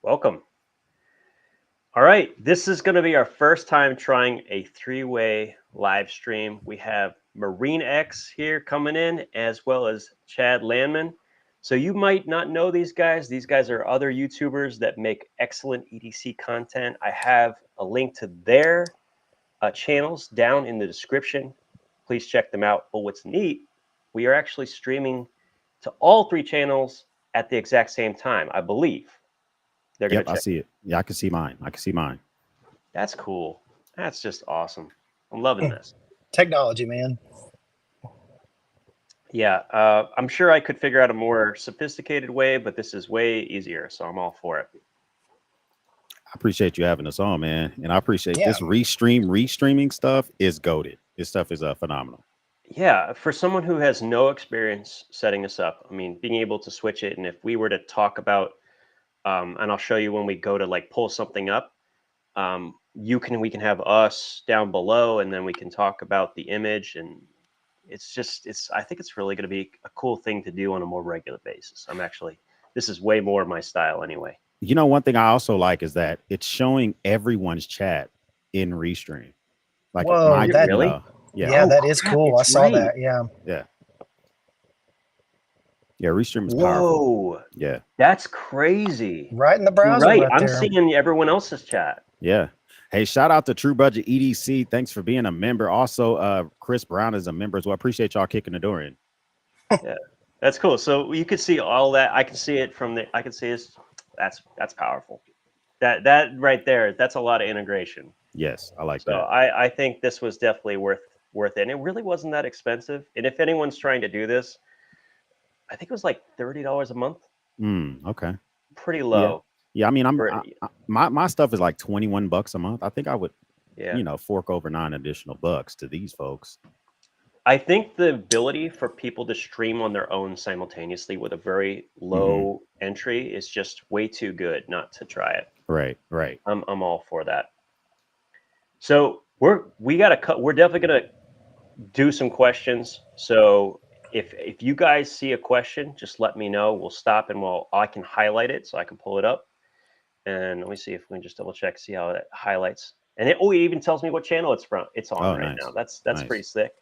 Welcome. All right, this is going to be our first time trying a three-way live stream. We have Marine-X here coming in, as well as Chad Landman. So you might not know these guys. These guys are other YouTubers that make excellent EDC content. I have a link to their channels down in the description. Please check them out. But what's neat, we are actually streaming to all three channels at the exact same time, I believe. They're going Yep, to I check. see it. Yeah, I can see mine. I can see mine. That's cool. That's just awesome. I'm loving this. Technology, man. Yeah, I'm sure I could figure out a more sophisticated way, but this is way easier, so I'm all for it. I appreciate you having us on, man. And I appreciate Yeah. this restreaming stuff is goated. This stuff is phenomenal. Yeah, for someone who has no experience setting this up, I mean, being able to switch it, and if we were to talk about, and I'll show you when we go to like pull something up, we can have us down below, and then we can talk about the image, and I think it's really going to be a cool thing to do on a more regular basis. This is way more my style anyway. You know, one thing I also like is that it's showing everyone's chat in Restream. Like, Whoa, really? Yeah, that is crap, cool. I it's saw right. that. Yeah. Yeah, Restream is powerful. Whoa, Yeah. that's crazy. Right in the You're browser. right. Right I'm there. seeing everyone else's chat. Yeah. Hey, shout out to True Budget EDC. Thanks for being a member. Also, Chris Brown is a member as well. Appreciate y'all kicking the door in. Yeah, that's cool. So you could see all that. I can see it from the. I can see this. That's powerful. That right there. That's a lot of integration. Yes, I like So that. I think this was definitely worth it. And it really wasn't that expensive. And if anyone's trying to do this, I think it was like $30 a month. Okay. Pretty low. Yeah. I mean, my stuff is like $21 a month. I think I would, fork over $9 additional bucks to these folks. I think the ability for people to stream on their own simultaneously with a very low entry is just way too good not to try it. Right. I'm all for that. So we're definitely gonna do some questions. So if you guys see a question, just let me know. We'll stop and I can highlight it so I can pull it up. And let me see if we can just double check, see how it highlights. And it even tells me what channel it's from. It's on right now. That's nice. Pretty sick.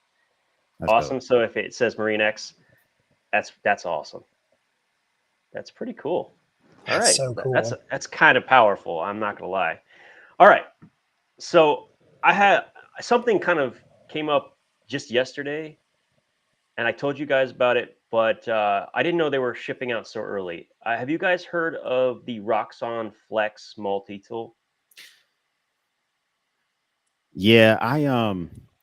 That's awesome. Dope. So if it says Marine-X, that's awesome. That's pretty cool. All right. So cool. That's kind of powerful. I'm not gonna lie. All right. So I had something kind of came up just yesterday, and I told you guys about it, but I didn't know they were shipping out so early. Have you guys heard of the Roxon Flex multi-tool? Yeah,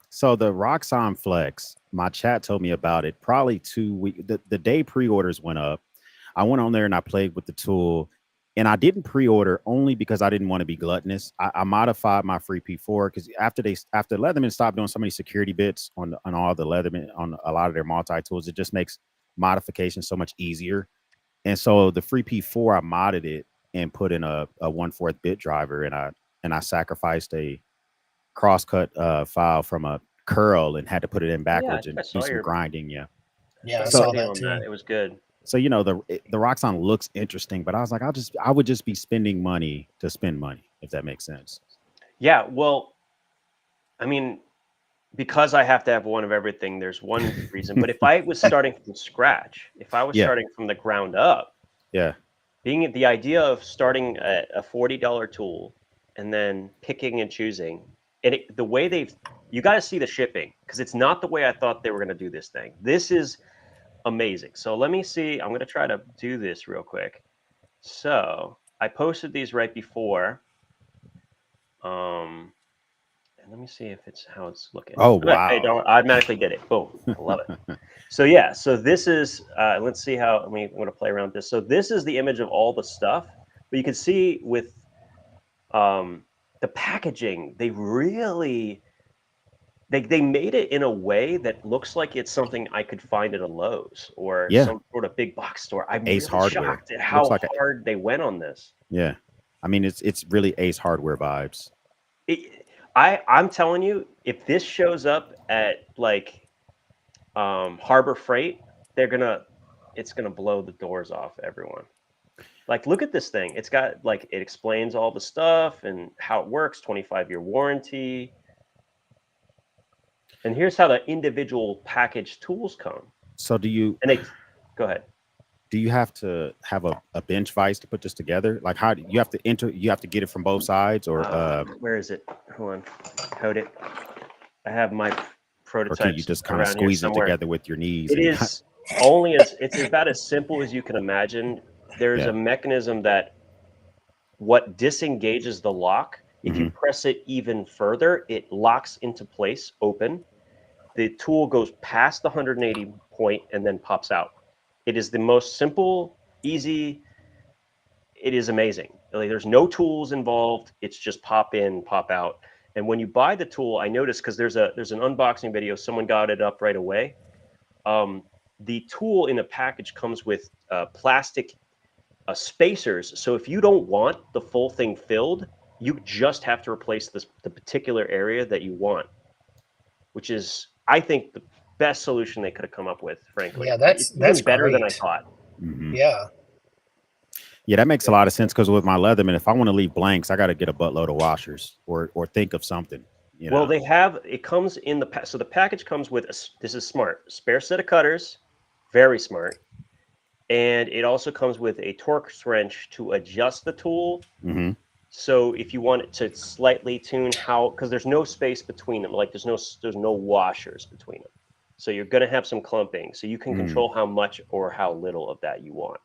so the Roxon Flex, my chat told me about it probably 2 weeks. The day pre-orders went up. I went on there and I played with the tool, and I didn't pre-order only because I didn't want to be gluttonous. I modified my free P4 because after Leatherman stopped doing so many security bits on all the Leatherman, on a lot of their multi-tools, it just makes modification so much easier. And so the free P4, I modded it and put in a 1/4 bit driver, and I sacrificed a crosscut file from a curl and had to put it in backwards and do some grinding. Yeah, I saw that too. It was good. So the Roxon looks interesting, but I was like, I would just be spending money to spend money, if that makes sense. Yeah, well, I mean, because I have to have one of everything, there's one reason. But if I was starting from scratch, if I was starting from the ground up, being the idea of starting a $40 tool and then picking and choosing, and the way you got to see the shipping, because it's not the way I thought they were going to do this thing. This is amazing. So let me see. I'm going to try to do this real quick. So I posted these right before. And let me see if it's how it's looking. Oh, wow. I automatically did it. Boom. I love it. So yeah, so this is, let's see how, I'm going to play around with this. So this is the image of all the stuff, but you can see with the packaging, they really, they made it in a way that looks like it's something I could find at a Lowe's or some sort of big box store. I'm Ace really Hardware. shocked at how hard they went on this. Yeah. I mean, it's really Ace Hardware vibes. I'm telling you, if this shows up at like Harbor Freight, it's gonna blow the doors off everyone. Like, look at this thing. It's got like, it explains all the stuff and how it works, 25-year warranty. And here's how the individual packaged tools come. So do you Go ahead. do you have to have a bench vise to put this together? Like, how do you have to you have to get it from both sides, or where is it? Hold on. Code it. I have my or prototypes can you just kind of around here squeeze it somewhere. together with your knees? It is only it's about as simple as you can imagine. There's Yeah. a mechanism that what disengages the lock, if you press it even further, it locks into place, open. The tool goes past the 180 point and then pops out. It is the most simple, easy. It is amazing. Like, there's no tools involved. It's just pop in, pop out. And when you buy the tool, I noticed, because there's an unboxing video, someone got it up right away. The tool in the package comes with plastic spacers. So if you don't want the full thing filled, you just have to replace the particular area that you want, which is, I think, the best solution they could have come up with, frankly. Yeah, that's better than I great. thought. Yeah. Yeah, that makes a lot of sense, because with my Leatherman, if I want to leave blanks, I got to get a buttload of washers or think of something. You know? Well, they have, it comes in the so the package comes with this is smart, spare set of cutters, very smart, and it also comes with a Torx wrench to adjust the tool. So if you want it to slightly tune how, because there's no space between them, like there's no washers between them, so you're going to have some clumping. So you can control how much or how little of that you want.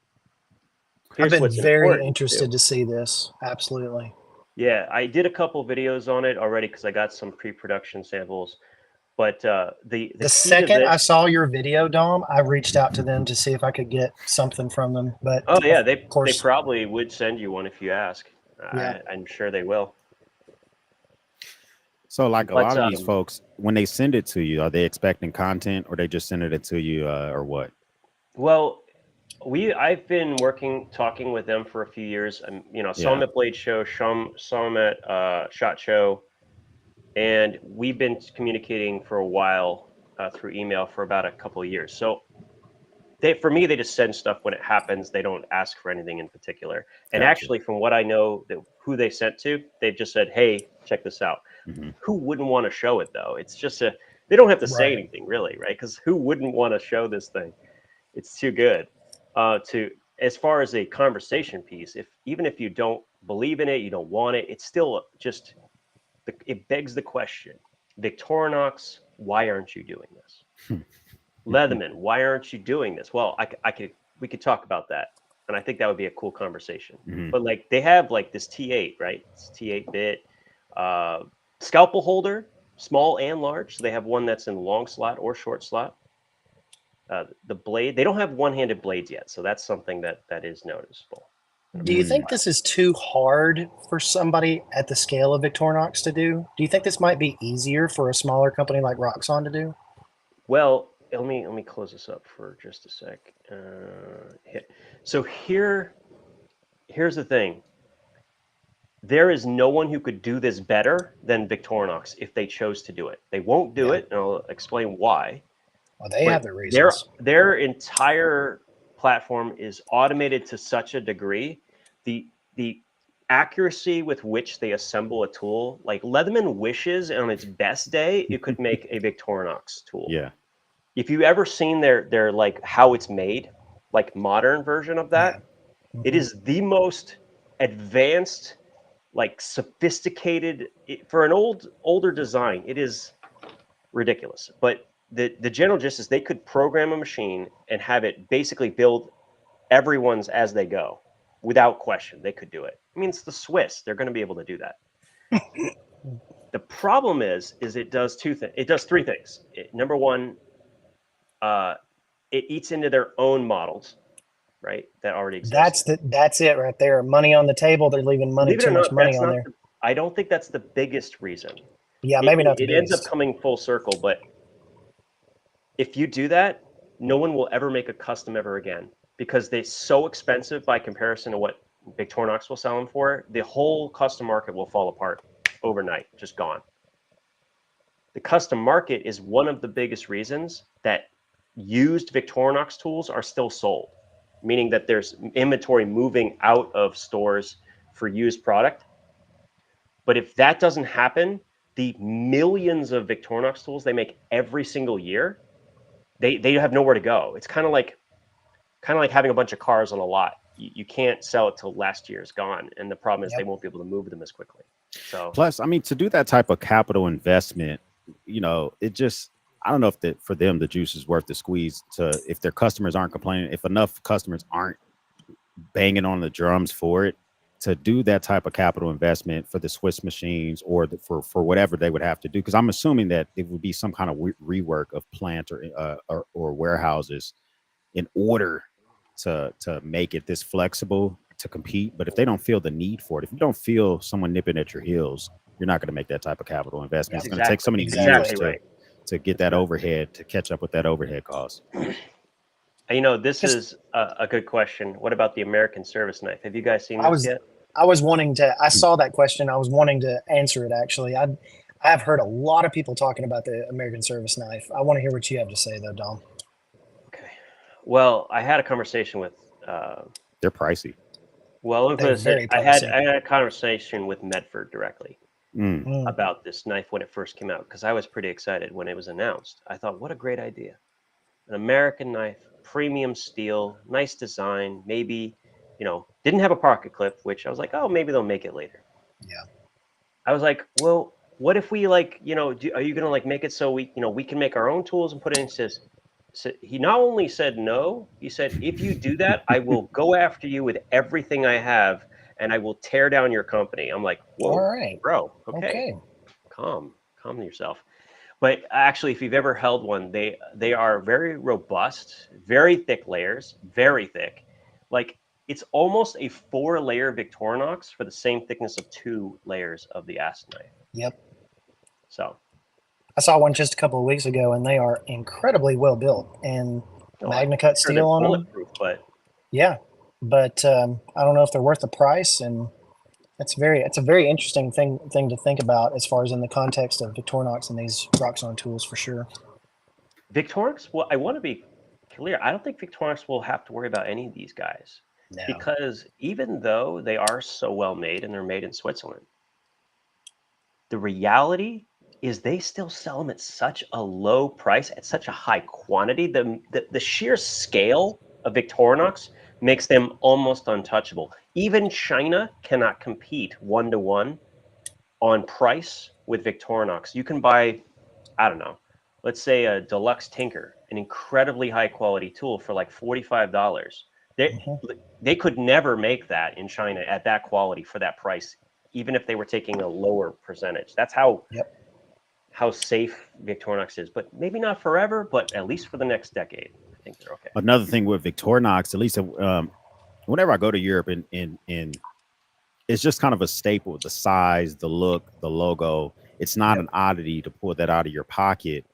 I've been very interested too. to see this. Absolutely. Yeah, I did a couple videos on it already because I got some pre-production samples. But the second I saw your video, Dom, I reached out to them to see if I could get something from them. But oh yeah, they probably would send you one if you ask. Yeah. I'm sure they will. So, like, a lot of these folks, when they send it to you, are they expecting content, or they just sending it to you, or what? Well, I've been talking with them for a few years. Saw them at Blade Show, saw them at SHOT Show, and we've been communicating for a while through email for about a couple of years. So for me, they just send stuff when it happens. They don't ask for anything in particular. And actually, from what I know, who they sent to, they've just said, "Hey, check this out." Who wouldn't want to show it, though? It's just they don't have to say anything, really, right? Because who wouldn't want to show this thing? It's too good. As far as a conversation piece, even if you don't believe in it, you don't want it, it's still just, it begs the question: Victorinox, why aren't you doing this? Leatherman, why aren't you doing this? Well, we could talk about that, and I think that would be a cool conversation. But like, they have like this T8, right? It's T8 bit scalpel holder, small and large. So they have one that's in long slot or short slot. The blade, they don't have one-handed blades yet, so that's something that is noticeable. Do you think this is too hard for somebody at the scale of Victorinox to do? Do you think this might be easier for a smaller company like Roxon to do? Well, let me close this up for just a sec. So here's the thing. There is no one who could do this better than Victorinox if they chose to do it. They won't do it, and I'll explain why. Well, they have their reasons. Their entire platform is automated to such a degree. The accuracy with which they assemble a tool, like Leatherman wishes on its best day, it could make a Victorinox tool. Yeah. If you've ever seen their like how it's made, like modern version of that, it is the most advanced, like sophisticated for an older design. It is ridiculous. But the general gist is they could program a machine and have it basically build everyone's as they go without question. They could do it. I mean, it's the Swiss. They're going to be able to do that. The problem is it does two things. It does three things. Number one, it eats into their own models, right? That already exist. That's it right there. Money on the table. They're leaving too much money on there. I don't think that's the biggest reason. Yeah, maybe not the biggest. It ends up coming full circle, but if you do that, no one will ever make a custom ever again, because they're so expensive by comparison to what Victorinox will sell them for. The whole custom market will fall apart overnight, just gone. The custom market is one of the biggest reasons that used Victorinox tools are still sold. meaning that there's inventory moving out of stores for used product. But if that doesn't happen, the millions of Victorinox tools they make every single year, they have nowhere to go. It's kind of like having a bunch of cars on a lot. You can't sell it till last year's gone, and the problem is they won't be able to move them as quickly. So plus, I mean, to do that type of capital investment, you know, it just, I don't know if for them the juice is worth the squeeze. To if their customers aren't complaining, if enough customers aren't banging on the drums for it, to do that type of capital investment for the Swiss machines or for whatever they would have to do, because I'm assuming that it would be some kind of rework of plant or warehouses in order to make it this flexible to compete. But if they don't feel the need for it, if you don't feel someone nipping at your heels, you're not going to make that type of capital investment. It's going to take so many years to get that overhead, to catch up with that overhead cost. You know, this is a good question. What about the American service knife? Have you guys seen this yet? I was wanting to, I saw that question. I was wanting to answer it, actually. I have heard a lot of people talking about the American service knife. I want to hear what you have to say, though, Dom. Okay. Well, I had a conversation with... they're pricey. Well, I had a conversation with Medford directly about this knife when it first came out, because I was pretty excited when it was announced. I thought, what a great idea. An American knife, premium steel, nice design, maybe, you know, didn't have a pocket clip, which I was like, oh, maybe they'll make it later. Yeah. I was like, well, what if we, like, you know, are you going to, like, make it so we, you know, we can make our own tools and put it in? So he not only said no, he said, if you do that, I will go after you with everything I have and I will tear down your company. I'm like, whoa, all right, bro. Okay. Calm yourself. But actually, if you've ever held one, they are very robust, very thick layers, very thick. Like, it's almost a 4-layer Victorinox for the same thickness of 2 layers of the acid knife. Yep. So I saw one just a couple of weeks ago, and they are incredibly well built, and Magna cut steel on them. But yeah, but I don't know if they're worth the price, and it's a very interesting thing to think about as far as in the context of Victorinox and these Roxon tools, for sure. Victorinox, well, I want to be clear. I don't think Victorinox will have to worry about any of these guys, because even though they are so well made and they're made in Switzerland, the reality is they still sell them at such a low price, at such a high quantity. The sheer scale of Victorinox makes them almost untouchable. Even China cannot compete 1-to-1 on price with Victorinox. You can buy, I don't know, let's say a Deluxe Tinker, an incredibly high quality tool for like $45. They could never make that in China at that quality for that price, even if they were taking a lower percentage. That's how safe Victorinox is. But maybe not forever, but at least for the next decade, I think they're okay. Another thing with Victorinox, at least whenever I go to Europe, and it's just kind of a staple. The size, the look, the logo. It's not an oddity to pull that out of your pocket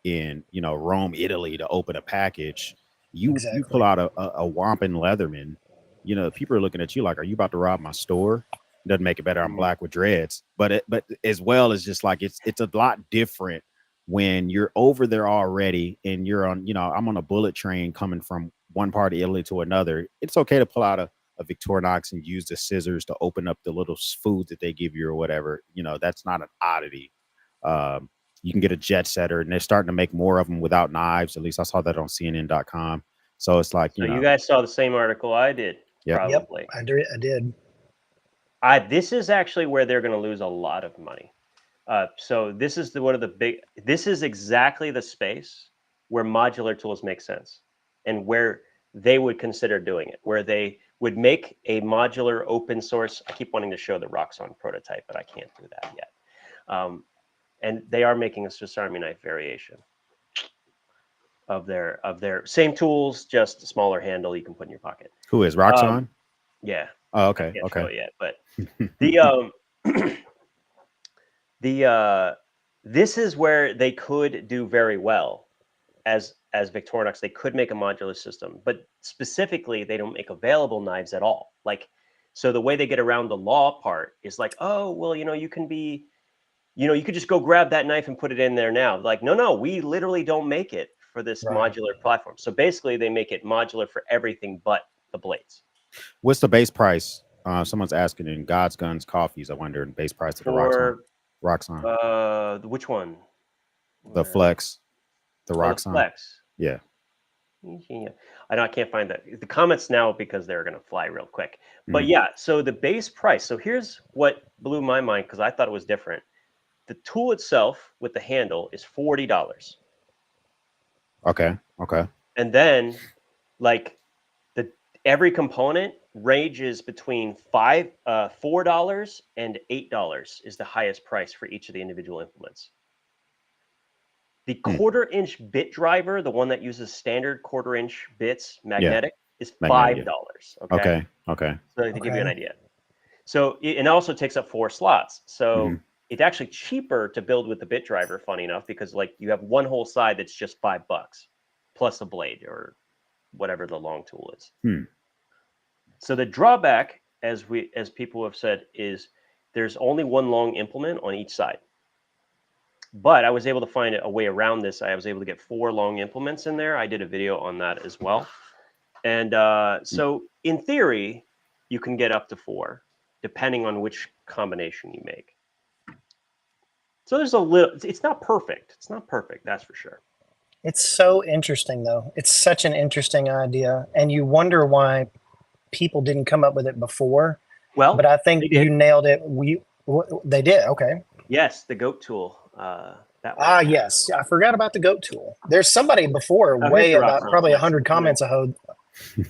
in, you know, Rome, Italy, to open a package. You pull out a Wampin Leatherman, you know, people are looking at you like, are you about to rob my store? It doesn't make it better. I'm black with dreads, but as well as just like it's a lot different when you're over there already and you're on, you know, I'm on a bullet train coming from one part of Italy to another. It's okay to pull out a Victorinox and use the scissors to open up the little food that they give you or whatever. You know, that's not an oddity. You can get a jet setter, and they're starting to make more of them without knives. At least I saw that on CNN.com. So it's like, you know, you guys saw the same article I did. Probably. Yep, I did. This is actually where they're going to lose a lot of money. So this is this is exactly the space where modular tools make sense, and where they would consider doing it, where they would make a modular open source. I keep wanting to show the Roxon prototype, but I can't do that yet. And they are making a Swiss Army knife variation of their same tools, just a smaller handle you can put in your pocket. Who is Roxon? Yeah. Oh, okay. I can't show it yet, but this is where they could do very well as Victorinox. They could make a modular system, but specifically they don't make available knives at all. Like, so the way they get around the law part is like, oh, well, you know, you can be, you know, you could just go grab that knife and put it in there now. Like, no, we literally don't make it for this modular platform. So basically they make it modular for everything but the blades. What's the base price? Someone's asking in God's Guns Coffees. I wonder the base price of the Roxon. Roxon. Which one? The Flex. The The Roxon. Flex. Yeah. Yeah. I can't find that. The comments now because they're going to fly real quick. But Mhm. yeah, so the base price. So here's what blew my mind because I thought it was different. The tool itself with the handle is $40. Okay. Okay. And then like every component ranges between $4 and $8 is the highest price for each of the individual implements. The quarter-inch bit driver, the one that uses standard quarter-inch bits, magnetic, is $5. Okay. Okay. So to give you an idea. So it also takes up 4 slots. So Mhm. it's actually cheaper to build with the bit driver, funny enough, because like you have one whole side that's just $5 plus a blade or whatever the long tool is. So the drawback, as people have said, is there's only one long implement on each side. But I was able to find a way around this. I was able to get 4 long implements in there. I did a video on that as well. And so in theory, you can get up to 4, depending on which combination you make. So there's a little, it's not perfect. It's not perfect, that's for sure. It's so interesting, though. It's such an interesting idea. And you wonder why people didn't come up with it before. Well, but I think you nailed it. They did. Okay. Yes, the goat tool. That one. Yes. I forgot about the goat tool. There's somebody before, way about probably 100 comments ago.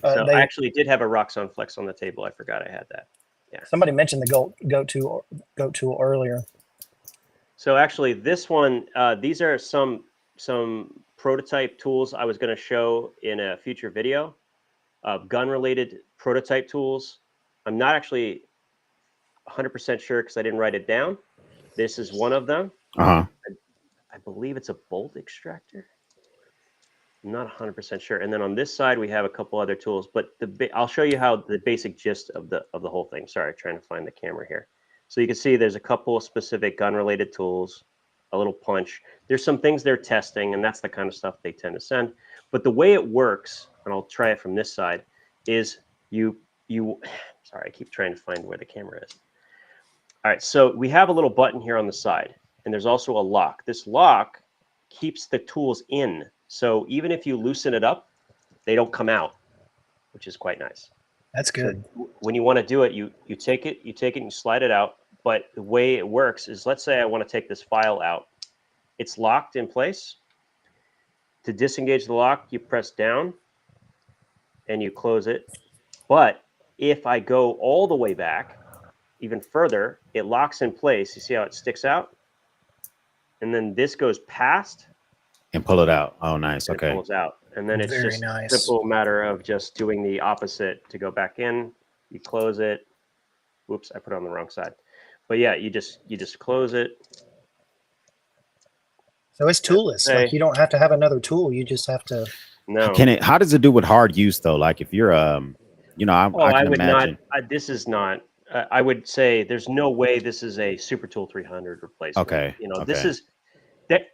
So I actually did have a Roxon Flex on the table. I forgot I had that. Yeah. Somebody mentioned the goat tool earlier. So actually, this one, these are some prototype tools I was going to show in a future video. Gun-related prototype tools. I'm not actually 100% sure because I didn't write it down. This is one of them. I believe it's a bolt extractor. I'm not 100% sure. And then on this side, we have a couple other tools. But I'll show you how the basic gist of the whole thing. Sorry, trying to find the camera here. So you can see there's a couple of specific gun-related tools, a little punch. There's some things they're testing, and that's the kind of stuff they tend to send. But the way it works, and I'll try it from this side, is you sorry, I keep trying to find where the camera is. All right, so we have a little button here on the side, and there's also a lock. This lock keeps the tools in. So even if you loosen it up, they don't come out, which is quite nice. That's good. So when you want to do it, you take it and you slide it out. But the way it works is, let's say I want to take this file out. It's locked in place. To disengage the lock, you press down and you close it. But if I go all the way back, even further, it locks in place. You see how it sticks out? And then this goes past. And pull it out. Oh, nice. Okay. It pulls out. And then it's Very just nice. a simple matter of just doing the opposite to go back in. You close it. Whoops, I put it on the wrong side. But yeah, you just close it. So it's toolless. Like you don't have to have another tool. You just have to. No. How does it do with hard use though? Like if you're I can imagine. This is not. I would say there's no way this is a Super Tool 300 replacement. Okay. This is that.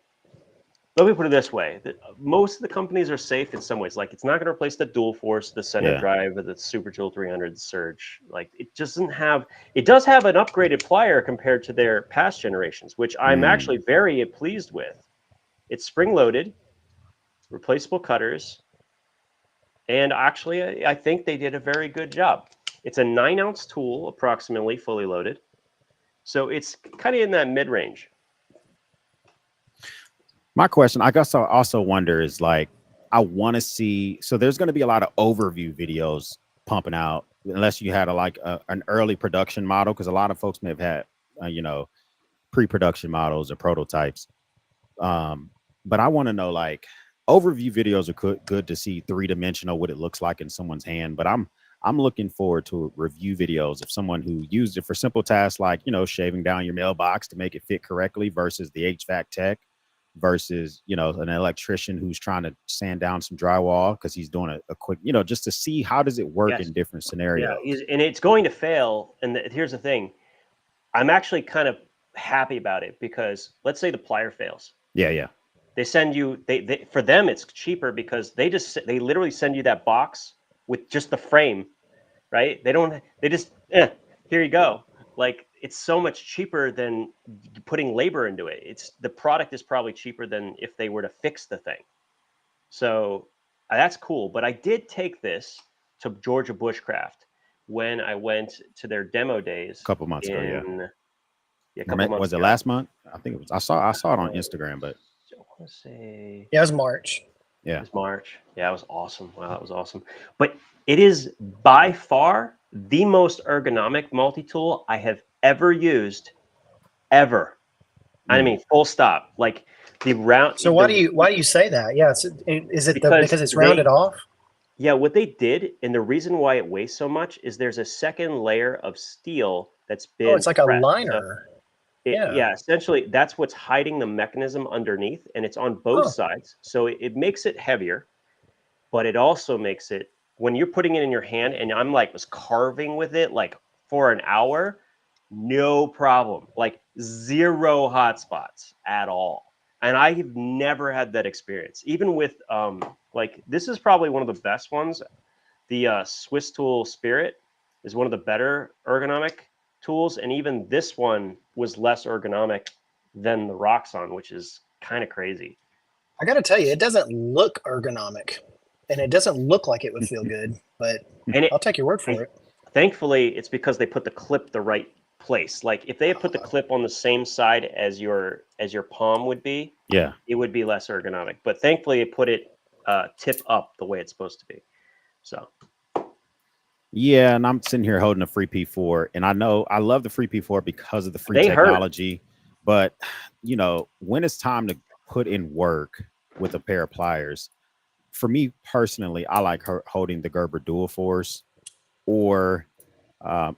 Let me put it this way: most of the companies are safe in some ways. Like it's not going to replace the Dual Force, the Center Drive, or the Super Tool 300 Surge. Like it doesn't have. It does have an upgraded plier compared to their past generations, which I'm actually very pleased with. It's spring-loaded, replaceable cutters, and actually, I think they did a very good job. It's a 9-ounce tool, approximately fully loaded, so it's kind of in that mid-range. My question, I guess I also wonder is like, I want to see, so there's going to be a lot of overview videos pumping out, unless you had an early production model, because a lot of folks may have had, pre-production models or prototypes. But I want to know, like, overview videos are good to see 3-dimensional what it looks like in someone's hand. But I'm looking forward to review videos of someone who used it for simple tasks like, shaving down your mailbox to make it fit correctly versus the HVAC tech versus, an electrician who's trying to sand down some drywall because he's doing a quick, just to see how does it work in different scenarios. Yeah, and it's going to fail. And here's the thing. I'm actually kind of happy about it because let's say the plier fails. Yeah. They send you, for them, it's cheaper because they literally send you that box with just the frame, right? They just, here you go. Like, it's so much cheaper than putting labor into it. The product is probably cheaper than if they were to fix the thing. So that's cool. But I did take this to Georgia Bushcraft when I went to their demo days A couple months ago, yeah. A couple months Was it ago. last month? I think it was. I saw it on Instagram, but I want to say, Yeah, it was March. yeah, it was March. Yeah, it was awesome. Wow, that was awesome. But it is by far the most ergonomic multi-tool I have ever used, ever. I mean, full stop. Like the round. So why do you say that? Yeah, is it because it's rounded off? Yeah, what they did, and the reason why it weighs so much is there's a second layer of steel that's been. Oh, it's like a pressed. liner. Yeah, essentially that's what's hiding the mechanism underneath, and it's on both sides. So it makes it heavier, but it also makes it, when you're putting it in your hand, and I'm like was carving with it like for an hour, no problem, like zero hot spots at all. And I've never had that experience, even with like, this is probably one of the best ones. The Swiss Tool Spirit is one of the better ergonomic tools, and even this one was less ergonomic than the Roxon, which is kind of crazy. I got to tell you, it doesn't look ergonomic, and it doesn't look like it would feel good, but I'll take your word for it. Thankfully, it's because they put the clip the right place. Like, if they had put the clip on the same side as your palm would be, yeah, it would be less ergonomic. But thankfully, it put it tip up the way it's supposed to be. So. Yeah, and I'm sitting here holding a free P4, and I know I love the free P4 because of the free technology. But you know, when it's time to put in work with a pair of pliers, for me personally, I like holding the Gerber Dual Force, or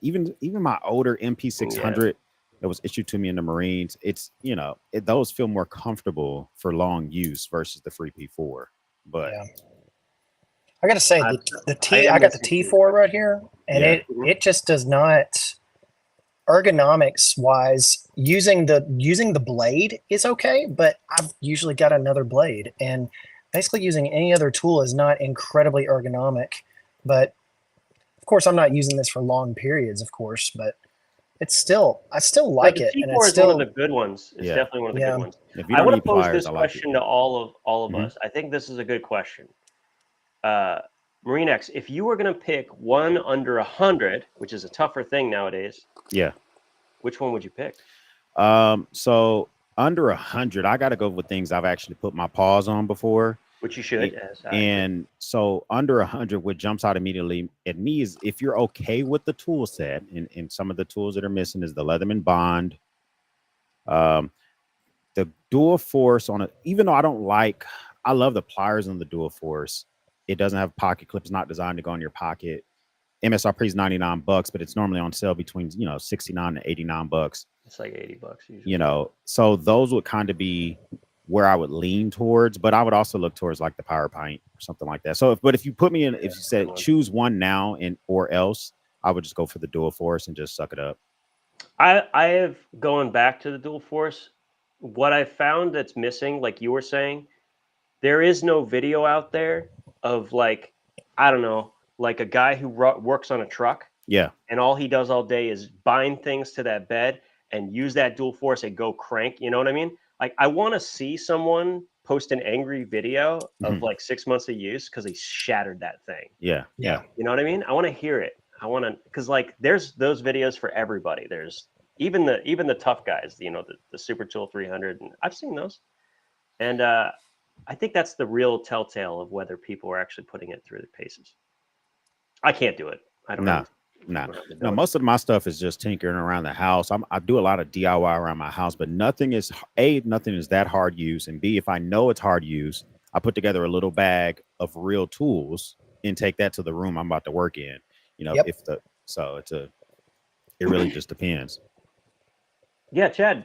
even my older MP600 that was issued to me in the Marines. It's, you know, those feel more comfortable for long use versus the free P4. But yeah. I got to say, I got the T4 right here, and it just does not, ergonomics wise, using the blade is okay, but I've usually got another blade, and basically using any other tool is not incredibly ergonomic. But of course, I'm not using this for long periods, of course, but I still like it. The and T4 it's is still one of the good ones. It's definitely one of the good ones. I want to pose this question to all of us. I think this is a good question. Marine-X, if you were going to pick one under 100, which is a tougher thing nowadays, which one would you pick? So under 100, I got to go with things I've actually put my paws on before. Which you should. And so under 100, what jumps out immediately at me is if you're okay with the tool set, and some of the tools that are missing is the Leatherman Bond, the Dual Force on it. Even though I love the pliers on the Dual Force. It doesn't have pocket clips, not designed to go in your pocket. MSRP is $99, but it's normally on sale between, you know, $69 to $89. It's like $80 usually. You know, so those would kind of be where I would lean towards, but I would also look towards like the Power Pint or something like that. So if you put me in, if you said choose one now or else, I would just go for the Dual Force and just suck it up. I have, going back to the Dual Force, what I found that's missing, like you were saying, there is no video out there of, like, I don't know, like a guy who works on a truck. Yeah. And all he does all day is bind things to that bed and use that Dual Force and go crank. You know what I mean? Like, I want to see someone post an angry video of like 6 months of use because he shattered that thing. Yeah. You know what I mean? I want to hear it. I want to, because like there's those videos for everybody. There's even the tough guys, you know, the Super Tool 300, and I've seen those. And I think that's the real telltale of whether people are actually putting it through the paces. I can't do it. I don't know. No, most of my stuff is just tinkering around the house. I do a lot of DIY around my house, but nothing is that hard use. And B, if I know it's hard use, I put together a little bag of real tools and take that to the room I'm about to work in. You know, it really just depends. Yeah, Chad,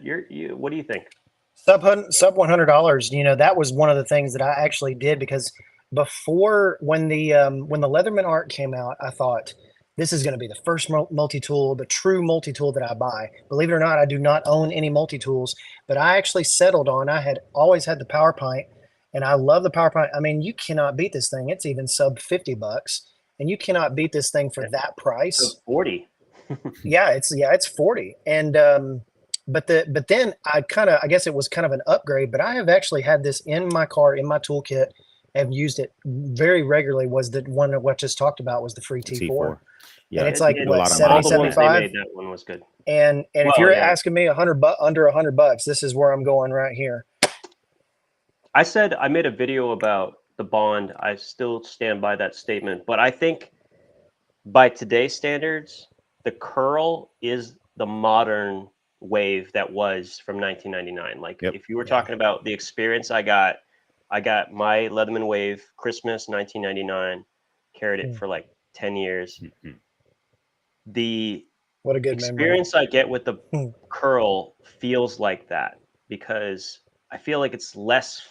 what do you think? Sub $100. You know, that was one of the things that I actually did, because before, when the Leatherman Arc came out, I thought, this is going to be the first multi-tool, the true multi-tool that I buy. Believe it or not, I do not own any multi-tools, but I actually settled on, I had always had the Power Pint, and I love the Power Pint. I mean, you cannot beat this thing. It's even sub $50. and you cannot beat this thing for that price. So 40. Yeah, it's 40. And but then I guess it was kind of an upgrade, but I have actually had this in my car, in my toolkit, have used it very regularly. Was the one that what just talked about was the free T4. Yeah, and it's like a what, lot of 70, all the ones they 75? made, that one was good. And Well, if you're yeah. asking me under $100, this is where I'm going right here. I said I made a video about the Bond. I still stand by that statement, but I think by today's standards, the curl is the modern wave that was from 1999. Like if you were talking about the experience I got my Leatherman Wave Christmas 1999, carried it for like 10 years. The What a good experience I get with the memory. curl feels like that, because I feel like it's less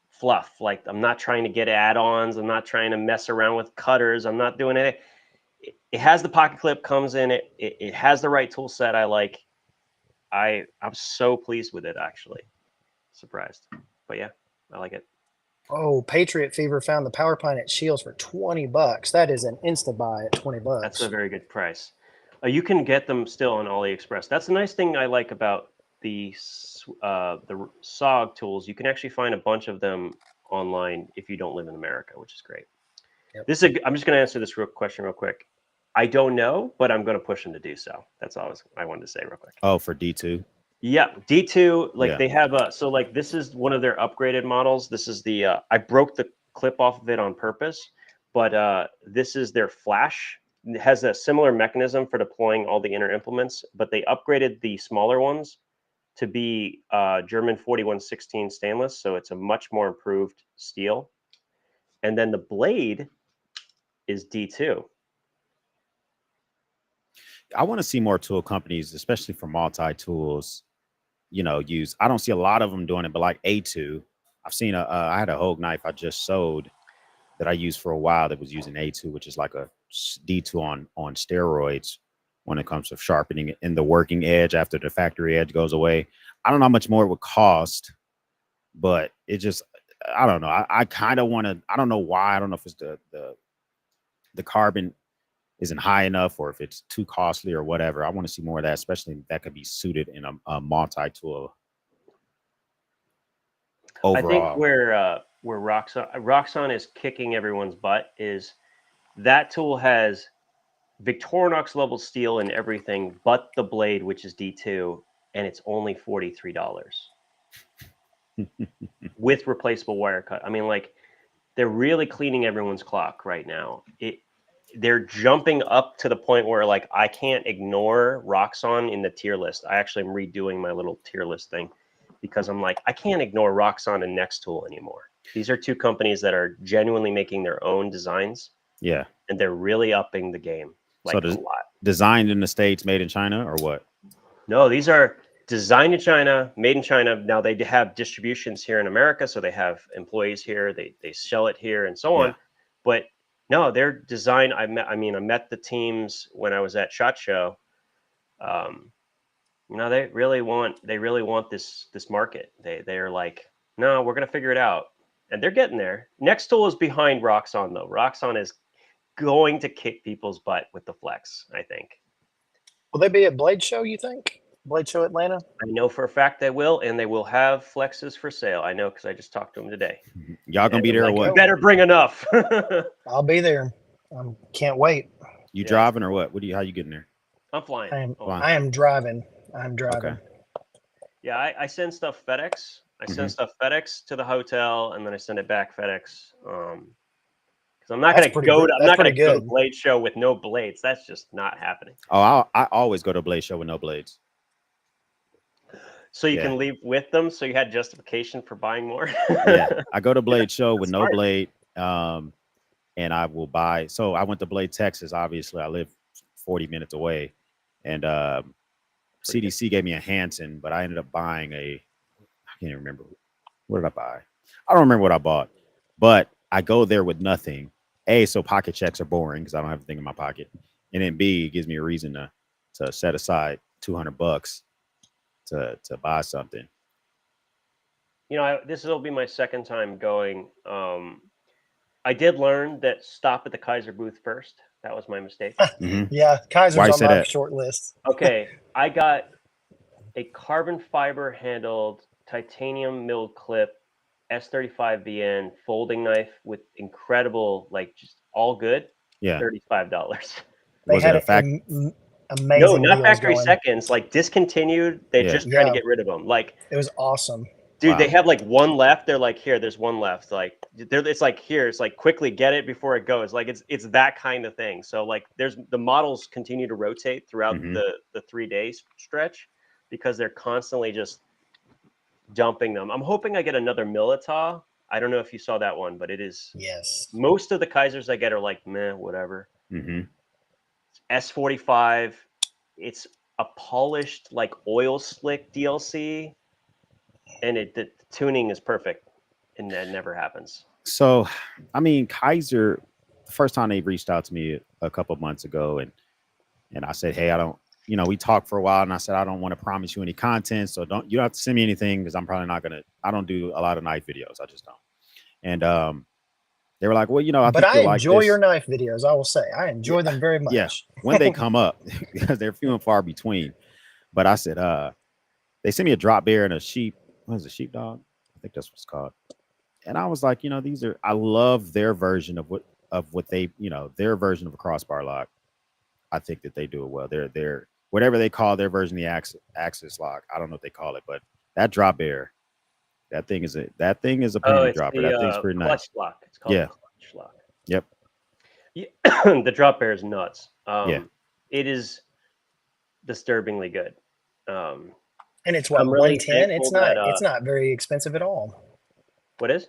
fluff. Like I'm not trying to get add-ons. I'm not trying to mess around with cutters. I'm not doing it. It has the pocket clip, comes in it. It has the right tool set I like. I'm so pleased with it, actually. Surprised. But yeah, I like it. Oh, Patriot Fever found the Power Pine at Shields for $20. That is an insta buy at $20. That's a very good price. You can get them still on AliExpress. That's the nice thing I like about the SOG tools. You can actually find a bunch of them online if you don't live in America, which is great. Yep. I'm just going to answer this question real quick. I don't know, but I'm going to push them to do so. That's all I wanted to say real quick. Oh, for D2? Yeah, D2, they have so this is one of their upgraded models. This is the, I broke the clip off of it on purpose, but this is their flash. It has a similar mechanism for deploying all the inner implements, but they upgraded the smaller ones to be German 4116 stainless. So it's a much more improved steel. And then the blade is D2. I want to see more tool companies, especially for multi-tools, use. I don't see a lot of them doing it, but like A2, I've seen I had a Hogue knife I just sold that I used for a while that was using A2, which is like a D2 on steroids when it comes to sharpening it in the working edge after the factory edge goes away. I don't know how much more it would cost, but it just, I don't know. I kind of want to, I don't know why. I don't know if it's the carbon isn't high enough or if it's too costly or whatever. I want to see more of that, especially if that could be suited in a multi-tool overall. I think where Roxon is kicking everyone's butt is that tool has Victorinox level steel and everything, but the blade, which is D2, and it's only $43 with replaceable wire cut. I mean, they're really cleaning everyone's clock right now. They're jumping up to the point where I can't ignore Roxon in the tier list. I actually am redoing my little tier list thing because I'm like, I can't ignore Roxon and Nextool anymore. These are two companies that are genuinely making their own designs. Yeah. And they're really upping the game. So a lot. Designed in the States, made in China, or what? No, these are designed in China, made in China. Now they have distributions here in America, so they have employees here. They sell it here and so on. Yeah. But no, they're designed. I met the teams when I was at SHOT Show. They really want this market. They're like, no, we're gonna figure it out, and they're getting there. Nextool is behind Roxon though. Roxon is going to kick people's butt with the Flex, I think. Will they be at Blade Show, you think? Blade Show Atlanta? I know for a fact they will, and they will have Flexes for sale. I know because I just talked to them today. Y'all gonna be there or what? You better bring enough. I'll be there. Can't wait. You driving or what? How you getting there? I'm flying. I am driving. I'm driving. Okay. Yeah, I send stuff FedEx. I send stuff FedEx to the hotel, and then I send it back FedEx. Because I'm not going to go to Blade Show with no blades. That's just not happening. Oh, I always go to Blade Show with no blades. So you can leave with them. So you had justification for buying more. Yeah, I go to Blade Show with no blade, and I will buy. So I went to Blade, Texas. Obviously, I live 40 minutes away, and CDC gave me a Hanson, but I ended up buying I can't even remember. What did I buy? I don't remember what I bought, but I go there with nothing. A, so pocket checks are boring because I don't have anything in my pocket. And then B, it gives me a reason to set aside $200 to buy something. This will be my second time going. I did learn that stop at the Kaiser booth first. That was my mistake. Yeah, Kaiser's Why you on say my that? short list. Okay, I got a carbon fiber handled titanium milled clip S35VN folding knife with incredible, like just all good. Yeah. $35. They Was it had a fact? No, amazing not deals factory going. seconds. Like discontinued. They're Yeah. just trying to Yeah. get rid of them. Like, It was awesome. dude, they Wow. have like one left. They're like, here, there's one left. Like, it's like here. It's like quickly get it before it goes. Like it's that kind of thing. So like, there's the models continue to rotate throughout Mhm. the 3 days stretch because they're constantly just dumping them. I'm hoping I get another Milita. I don't know if you saw that one, but it is Yes. most of the Kaisers I get are like meh, whatever. Mhm. S45. It's a polished like oil slick DLC, and the tuning is perfect, and that never happens. So, I mean, Kaiser, the first time they reached out to me a couple months ago, and I said, hey, I don't, you know, we talked for a while, and I said, I don't want to promise you any content, so you don't have to send me anything because I'm probably not gonna. I don't do a lot of knife videos. I just don't. And they were like, well, you know, I But think I you'll like enjoy this. your knife videos. I will say I enjoy them very much. Yeah, when they come up, because they're few and far between. But I said, they sent me a drop bear and a sheep. What is it, sheepdog? I think that's what it's called. And I was like, you know, I love their version of what they, you know, their version of a crossbar lock. I think that they do it well. They're whatever they call their version of the axis lock. I don't know what they call it, but that drop bear, that thing is a Oh, penny it's dropper. the That thing's pretty clutch nice. lock. It's called Yeah. the clutch lock. Yep. Yeah. The drop bear is nuts. Yeah. It is disturbingly good. And it's what, I'm really 110? thankful that It's not very expensive at all. what is?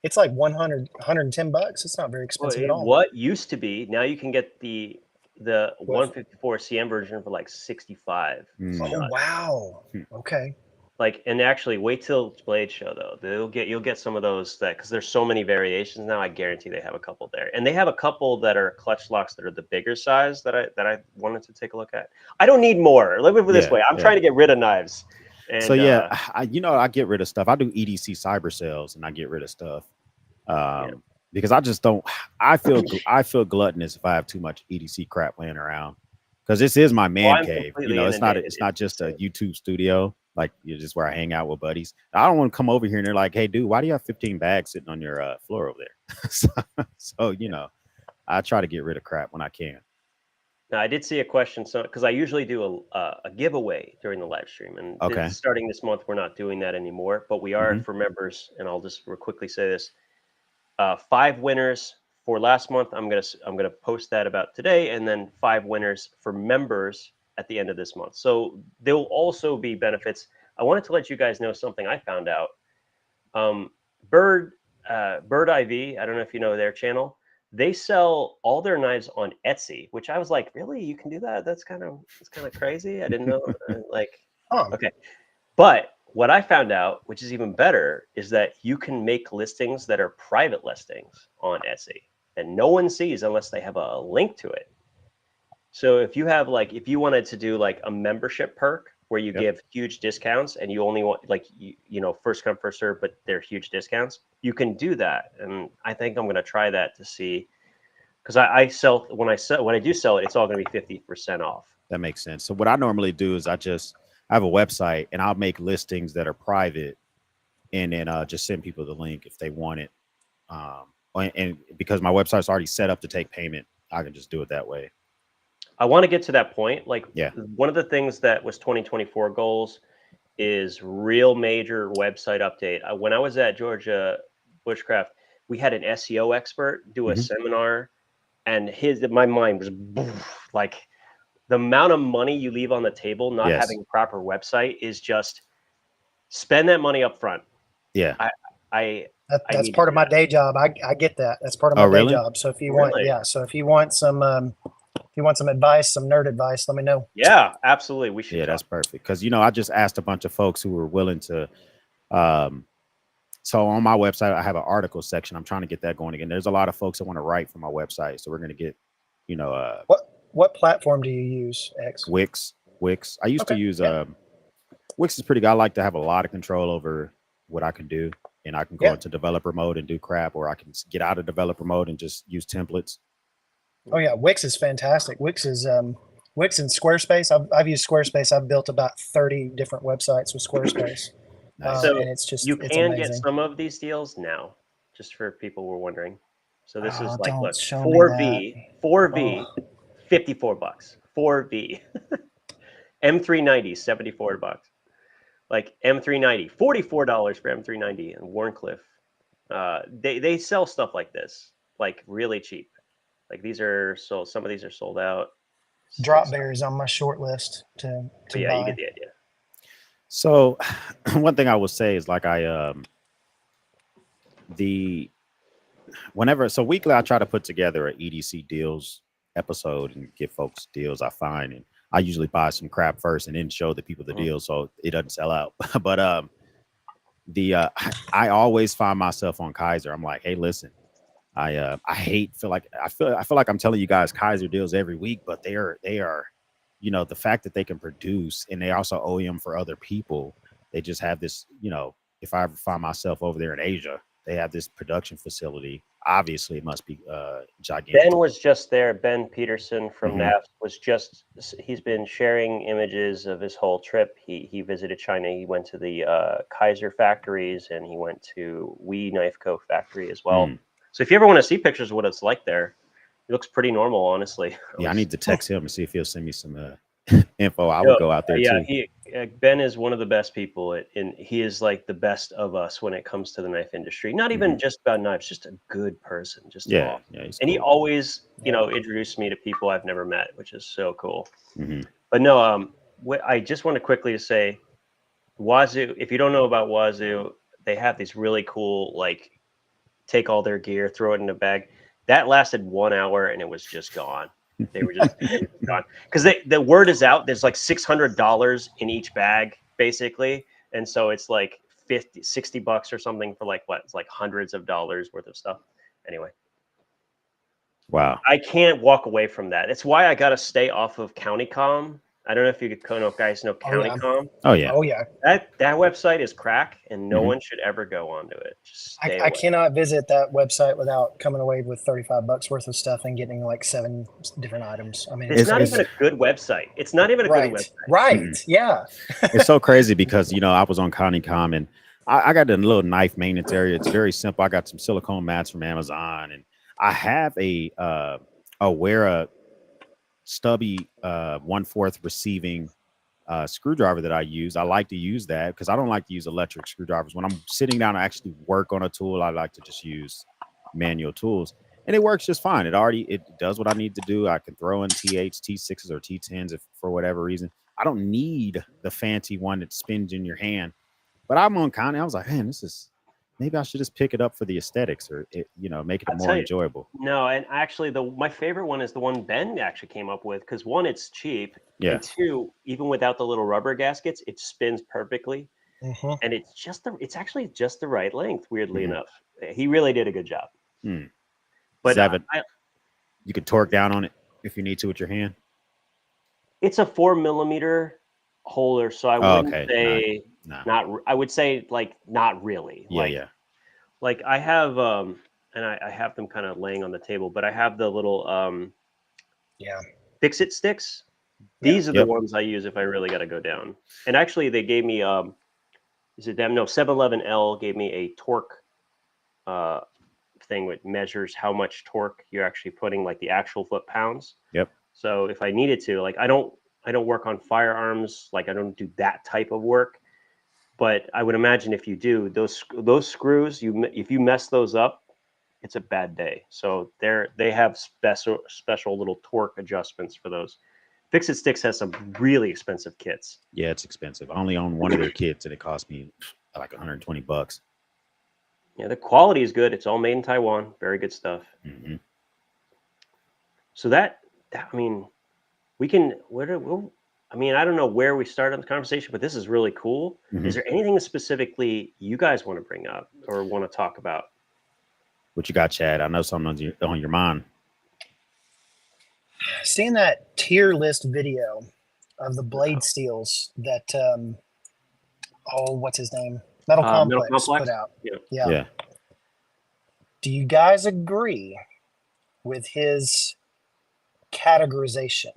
It's like 110 bucks. It's not very expensive at all. What used to be, now you can get the What? 154 CM version for like 65. Mm. Oh wow. Okay. Like, and actually wait till Blade Show though. You'll get some of those that, because there's so many variations now. I guarantee they have a couple there, and they have a couple that are clutch locks that are the bigger size that I wanted to take a look at. I don't need more. Let me put it this way: I'm trying to get rid of knives. And, so yeah, I get rid of stuff. I do EDC cyber sales, and I get rid of stuff because I just don't. I feel gluttonous if I have too much EDC crap laying around, because this is my man cave. You know, it's not just a YouTube studio. Like, you're just where I hang out with buddies. I don't want to come over here and they're like, hey, dude, why do you have 15 bags sitting on your floor over there? so, you know, I try to get rid of crap when I can. Now, I did see a question, so because I usually do a giveaway during the live stream, and starting this month, we're not doing that anymore, but we are for members, and I'll just quickly say this: 5 winners for last month. I'm gonna post that about today, and then 5 winners for members at the end of this month. So there will also be benefits. I wanted to let you guys know something I found out. Bird IV, I don't know if you know their channel. They sell all their knives on Etsy, which I was like, really? You can do that? That's kind of crazy. I didn't know. Okay. But what I found out, which is even better, is that you can make listings that are private listings on Etsy, and no one sees unless they have a link to it. So if you wanted to do like a membership perk where you give huge discounts and you only want like, you know, first come, first serve, but they're huge discounts, you can do that. And I think I'm going to try that to see, because I sell, when I do sell it, it's all going to be 50% off. That makes sense. So what I normally do is I have a website and I'll make listings that are private, and then just send people the link if they want it. And because my website's already set up to take payment, I can just do it that way. I want to get to that point. Like, one of the things that was 2024 goals is real major website update. When I was at Georgia Bushcraft, we had an SEO expert do a seminar, and my mind was like, the amount of money you leave on the table not having a proper website is just spend that money up front. Yeah. That's part of my day job. I get that. That's part of my day job. So if you want some advice, some nerd advice, let me know. Yeah, absolutely. We should. Yeah, that's perfect. Because, you know, I just asked a bunch of folks who were willing to. So on my website, I have an article section. I'm trying to get that going again. There's a lot of folks that want to write for my website, so we're going to get, you know, what platform do you use, X? Wix. I used to use Wix is pretty good. I like to have a lot of control over what I can do, and I can go into developer mode and do crap, or I can get out of developer mode and just use templates. Oh yeah, Wix is fantastic. Wix and Squarespace. I've used Squarespace. I've built about 30 different websites with Squarespace. Nice. So and it's you it's can amazing. get some of these deals now, just for people who were wondering. So this is like, don't look, show me 4V, $54. 4V, M390, $74. Like M390, $44 for M390 and Warncliffe. They sell stuff like this, like really cheap. Like these are sold. Some of these are sold out. Drop Bear is on my short list to But yeah, buy. you get the idea. So one thing I will say is like weekly I try to put together an EDC deals episode and give folks deals I find, and I usually buy some crap first and then show the people the deal so it doesn't sell out. But I always find myself on Kaiser. I'm like, hey, listen, I feel like I'm telling you guys Kaiser deals every week, but they are, you know, the fact that they can produce and they also OEM for other people. They just have this, you know, if I ever find myself over there in Asia, they have this production facility. Obviously, it must be gigantic. Ben was just there. Ben Peterson from NAFS he's been sharing images of his whole trip. He visited China. He went to the Kaiser factories and he went to Wee Knife Co. factory as well. So if you ever want to see pictures of what it's like there, it looks pretty normal, honestly. Yeah, I need to text him and see if he'll send me some info. I would go out there too. Ben is one of the best people, and he is like the best of us when it comes to the knife industry. Not even just about knives, just a good person. Just awesome. And he always, you know, introduced me to people I've never met, which is so cool. But no, I just want to quickly say, Wazoo. If you don't know about Wazoo, they have these really cool, like, take all their gear, throw it in a bag. That lasted 1 hour, and it was just gone. They were just gone because the word is out. There's like $600 in each bag, basically, and so it's like $60 or something for like what? It's like hundreds of dollars worth of stuff. Anyway, wow, I can't walk away from that. It's why I got to stay off of CountyCom. I don't know if you guys know CountyCom. Oh yeah. That website is crack, and no one should ever go onto it. Just stay I cannot visit that website without coming away with $35 worth of stuff and getting like 7 different items. I mean, it's not even a good website. It's not even a good website. Right. Yeah. It's so crazy because, you know, I was on CountyCom and I got a little knife maintenance area. It's very simple. I got some silicone mats from Amazon, and I have a Wera stubby 1/4 receiving screwdriver that I use. I like to use that because I don't like to use electric screwdrivers. When I'm sitting down to actually work on a tool, I like to just use manual tools, and it works just fine. It does what I need to do. I can throw in T8s, T6s, or T10s if for whatever reason. I don't need the fancy one that spins in your hand. But I'm on County. I was like, man, maybe I should just pick it up for the aesthetics, or make it more enjoyable. No, and actually, my favorite one is the one Ben actually came up with, because one, it's cheap, and two, even without the little rubber gaskets, it spins perfectly, and it's actually just the right length. Weirdly enough, he really did a good job. But you could torque down on it if you need to with your hand. It's a 4mm holder, so I wouldn't say not. I would say like not really. Like I have and I have them kind of laying on the table, but I have the little fix-it sticks. These are the ones I use if I really got to go down. And actually, they gave me 711L gave me a torque thing which measures how much torque you're actually putting, like the actual foot-pounds. So if I needed to, like I don't work on firearms, like I don't do that type of work. But I would imagine if you do, those screws, if you mess those up, it's a bad day. So they have special little torque adjustments for those. Fix-It Sticks has some really expensive kits. Yeah, it's expensive. I only own one of their kits, and it cost me like $120. Yeah, the quality is good. It's all made in Taiwan. Very good stuff. So that I mean, we can. I mean, I don't know where we started on the conversation, but this is really cool. Is there anything specifically you guys want to bring up or want to talk about? What you got, Chad? I know something on your mind. Seeing that tier list video of the blade steels that, what's his name? Metal Metal Complex Complex? put out. Yeah. Yeah. Do you guys agree with his categorization?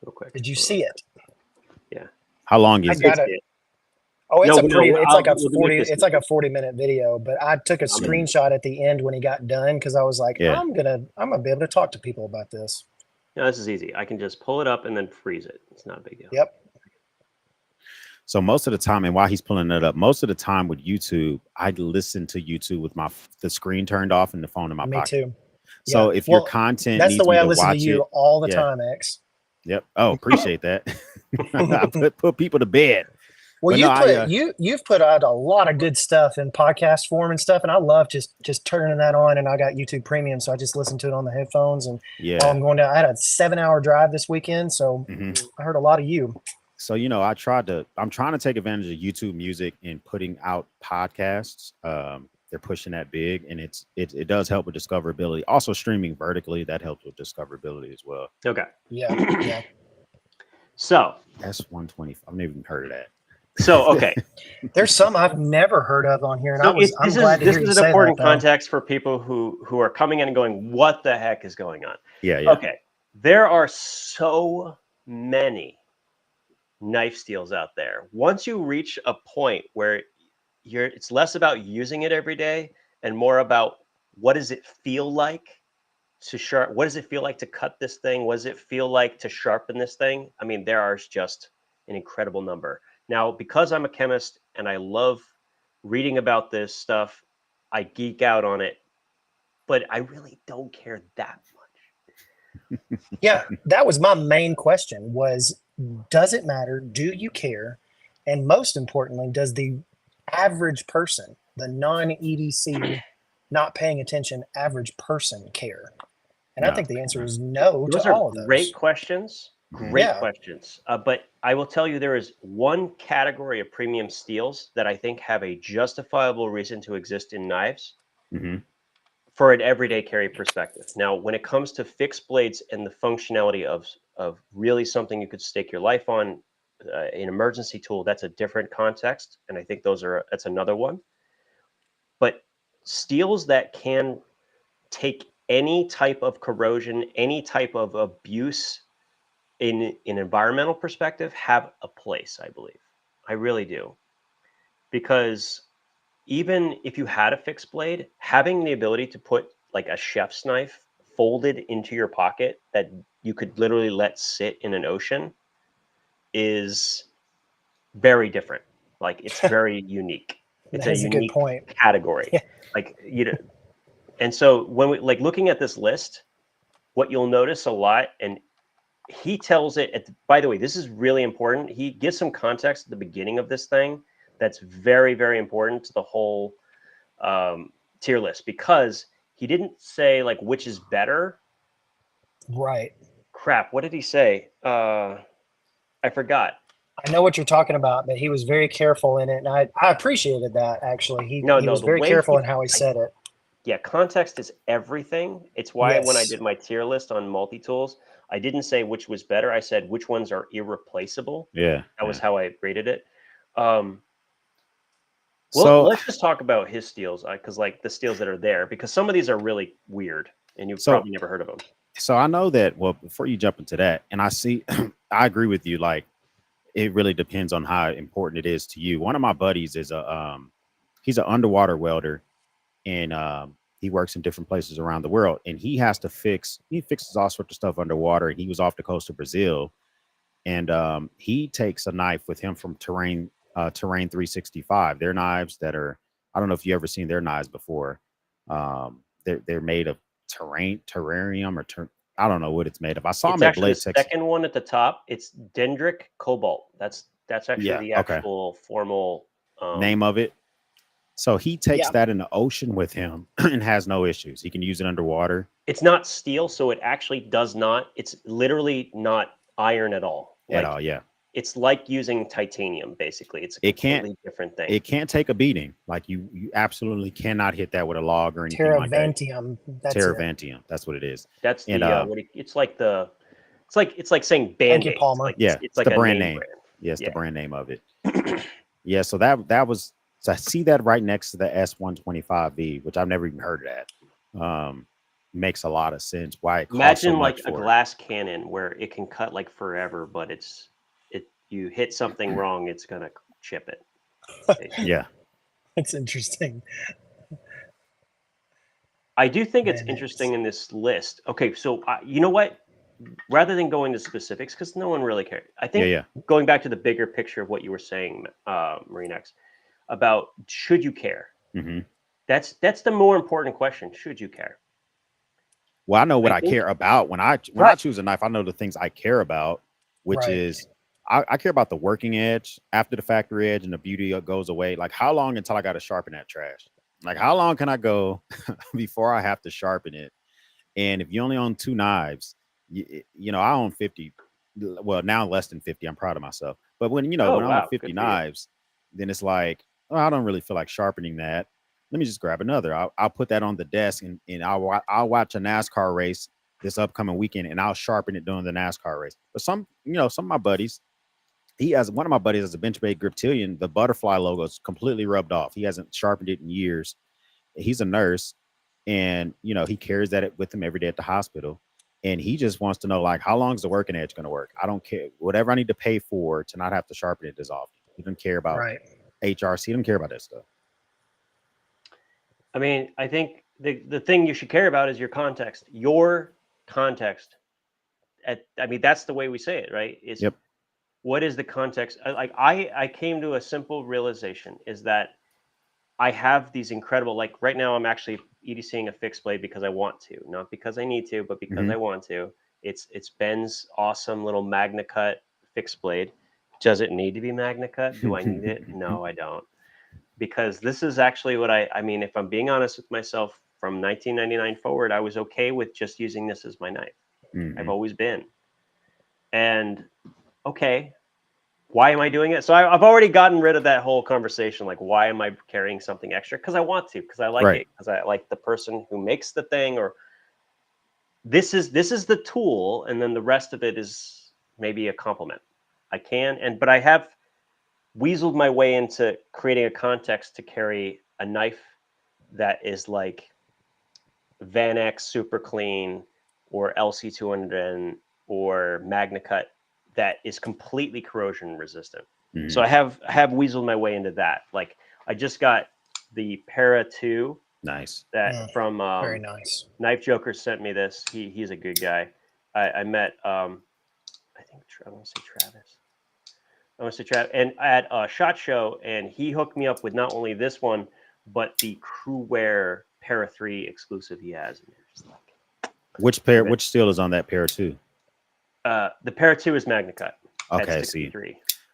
Real quick. Did you see it? How long I is got it? it. Oh, it's No, a pretty. It's like a we'll make 40. this It's like a 40-minute video. But I took a screenshot at the end when he got done because I was like, Yeah. I'm gonna be able to talk to people about this. No, this is easy. I can just pull it up and then freeze it. It's not a big deal. Yep. So most of the time, and while he's pulling it up, most of the time with YouTube, I listen to YouTube with the screen turned off and the phone in my Me pocket. too. So Yeah. if your Well, content that's needs the way me I to listen to watch you it, all the yeah. time, X. Yep. Oh, appreciate that. I put people to bed. Well, But you've put out a lot of good stuff in podcast form and stuff, and I love just turning that on. And I got YouTube Premium, so I just listen to it on the headphones. And while I'm going down, I had a 7-hour drive this weekend, so I heard a lot of you. So I'm trying to take advantage of YouTube Music and putting out podcasts. They're pushing that big, and it does help with discoverability. Also, streaming vertically, that helps with discoverability as well. Okay. Yeah. So S120. I've never even heard of that. So okay, there's some I've never heard of on here, and so I'm glad to hear you say that. This is an important context for people who are coming in and going, "What the heck is going on?" Yeah. Okay, there are so many knife steels out there. Once you reach a point where it's less about using it every day and more about what does it feel like to sharp. What does it feel like to cut this thing? What does it feel like to sharpen this thing? I mean, there are just an incredible number. Now, because I'm a chemist and I love reading about this stuff, I geek out on it, but I really don't care that much. Yeah, that was my main question was, does it matter? Do you care? And most importantly, does the average person, the non-EDC, not paying attention average person care? And I think the answer is no to all of those. Great questions. Great questions. But I will tell you, there is one category of premium steels that I think have a justifiable reason to exist in knives for an everyday carry perspective. Now, when it comes to fixed blades and the functionality of really something you could stake your life on, an emergency tool, that's a different context. And I think that's another one. But steels that can take any type of corrosion, any type of abuse in an environmental perspective have a place, I believe. I really do. Because even if you had a fixed blade, having the ability to put like a chef's knife folded into your pocket that you could literally let sit in an ocean is very different. Like it's very unique. It's a unique category. Yeah. Like, and so when we looking at this list, what you'll notice a lot, and he tells it by the way, this is really important. He gives some context at the beginning of this thing that's very, very important to the whole tier list, because he didn't say like which is better. Right. Crap. What did he say? I forgot. I know what you're talking about, but he was very careful in it, and I appreciated that, actually. He was very careful in how he said it. Yeah, context is everything. It's why when I did my tier list on multi-tools, I didn't say which was better. I said which ones are irreplaceable. Yeah. That was how I rated it. Well, let's just talk about his steels, because like the steels that are there, because some of these are really weird, and you've probably never heard of them. So I know that, well, before you jump into that, and I I agree with you, like, it really depends on how important it is to you. One of my buddies is he's an underwater welder, and he works in different places around the world, and he fixes all sorts of stuff underwater. And he was off the coast of Brazil, and he takes a knife with him from Terrain 365. They're knives that are, I don't know if you ever seen their knives before. They're made of terrarium or I don't know what it's made of. I saw them at Blade Tech. The second one at the top, it's dendritic cobalt. That's actually the actual formal name of it. So he takes that in the ocean with him and has no issues. He can use it underwater. It's not steel, so it actually does not. It's literally not iron at all. Yeah. It's like using titanium, basically. It's a completely different thing. It can't take a beating. Like you absolutely cannot hit that with a log or anything like that. Terravantium. That's what it is. That's it's like saying Band-Aid. Thank you, Palmer. It's like the a brand name. brand. Yes, the brand name of it. Yeah, so that was, so I see that right next to the S125V, which I've never even heard of that. Makes a lot of sense why it costs so Imagine much like a for glass cannon where it can cut like forever, but you hit something wrong, it's gonna chip it. it. Yeah. It's interesting. I do think it's Man, interesting in this list. Okay, so you know what? Rather than going to specifics, because no one really cares, I think Yeah. going back to the bigger picture of what you were saying, Marine-X, about should you care? Mm-hmm. That's the more important question. Should you care? Well, I know what I think care about when I Right. choose a knife. I know the things I care about, which Right. is I care about the working edge after the factory edge and the beauty goes away. Like how long until I got to sharpen that trash? Like how long can I go before I have to sharpen it? And if you only own 2 knives, you know, I own 50. Well, now less than 50. I'm proud of myself. But when Oh, when I own wow, 50 good for you. knives, then it's like, oh, I don't really feel like sharpening that. Let me just grab another. I'll put that on the desk and I'll watch a NASCAR race this upcoming weekend and I'll sharpen it during the NASCAR race. But some of my buddies, one of my buddies has a Benchmade Griptilian. The butterfly logo is completely rubbed off. He hasn't sharpened it in years. He's a nurse, and he carries that with him every day at the hospital. And he just wants to know, like, how long is the working edge going to work? I don't care. Whatever I need to pay for to not have to sharpen it as often. He doesn't care about HRC. He doesn't care about that stuff. I mean, I think the thing you should care about is your context. Your context. I mean, that's the way we say it, right? Is Yep. What is the context? I came to a simple realization is that I have these incredible, like right now I'm actually EDCing a fixed blade because I want to, not because I need to, but because I want to. It's Ben's awesome little Magna Cut fixed blade. Does it need to be Magna Cut? Do I need it? No, I don't. Because this is actually what I mean, if I'm being honest with myself, from 1999 forward, I was okay with just using this as my knife. I've always been. And okay, why am I doing it? So I've already gotten rid of that whole conversation. Like, why am I carrying something extra? Because I want to, because I like it, because I like the person who makes the thing, or this is the tool, and then the rest of it is maybe a compliment. But I have weaseled my way into creating a context to carry a knife that is like Van X Super Clean or LC200 or Magna Cut that is completely corrosion resistant. So I have weaseled my way into that. Like I just got the Para 2. Nice. That from very nice. Knife Joker sent me this. He's a good guy. I met I think I want to say Travis. And at a SHOT Show, and he hooked me up with not only this one, but the Crewwear Para 3 exclusive he has. And just like, which steel is on that Para 2? The Para 2 is Magna Cut. Okay, see.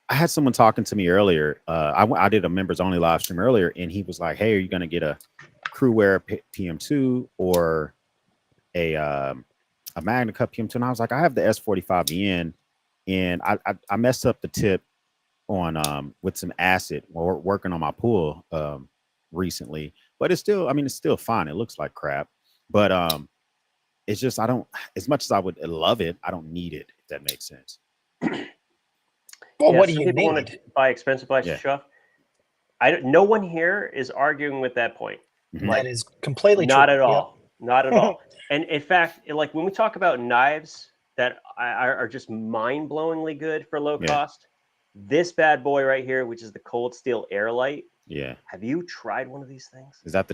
I had someone talking to me earlier. I did a members only live stream earlier, and he was like, "Hey, are you going to get a Crewwear PM2 or a Magna Cut PM2?" And I was like, "I have the S45N, and I messed up the tip on with some acid while working on my pool recently, but it's still fine. It looks like crap, but it's just I don't, as much as I would love it, I don't need it, if that makes sense." Well, what do you need? Want to buy expensive plastic stuff. No one here is arguing with that point. Like, that is completely not true. At all. Yep. Not at all. And in fact, like when we talk about knives that are just mind-blowingly good for low cost, this bad boy right here, which is the Cold Steel Airlight. Yeah. Have you tried one of these things? Is that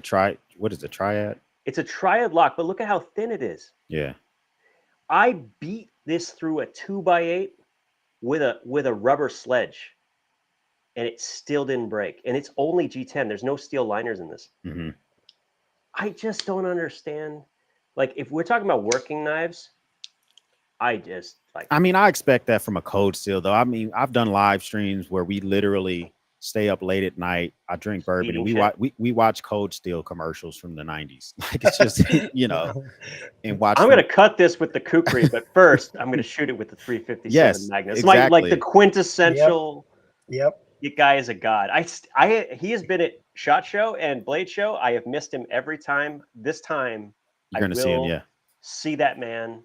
what is the Triad? It's a Triad lock, but look at how thin it is. Yeah. I beat this through a 2x8 with a rubber sledge, and it still didn't break. And it's only G10. There's no steel liners in this. I just don't understand. Like, if we're talking about working knives, I expect that from a Cold Steel, though. I mean, I've done live streams where we literally stay up late at night. I drink bourbon, and we watch Cold Steel commercials from the 90s. Like, it's just, and watch. I'm going to cut this with the kukri, but first I'm going to shoot it with the 357 Magnum. It's exactly. like the quintessential. Yep. The guy is a god. He has been at SHOT Show and Blade Show. I have missed him every time. This time, you're going to see him. Yeah. See that man.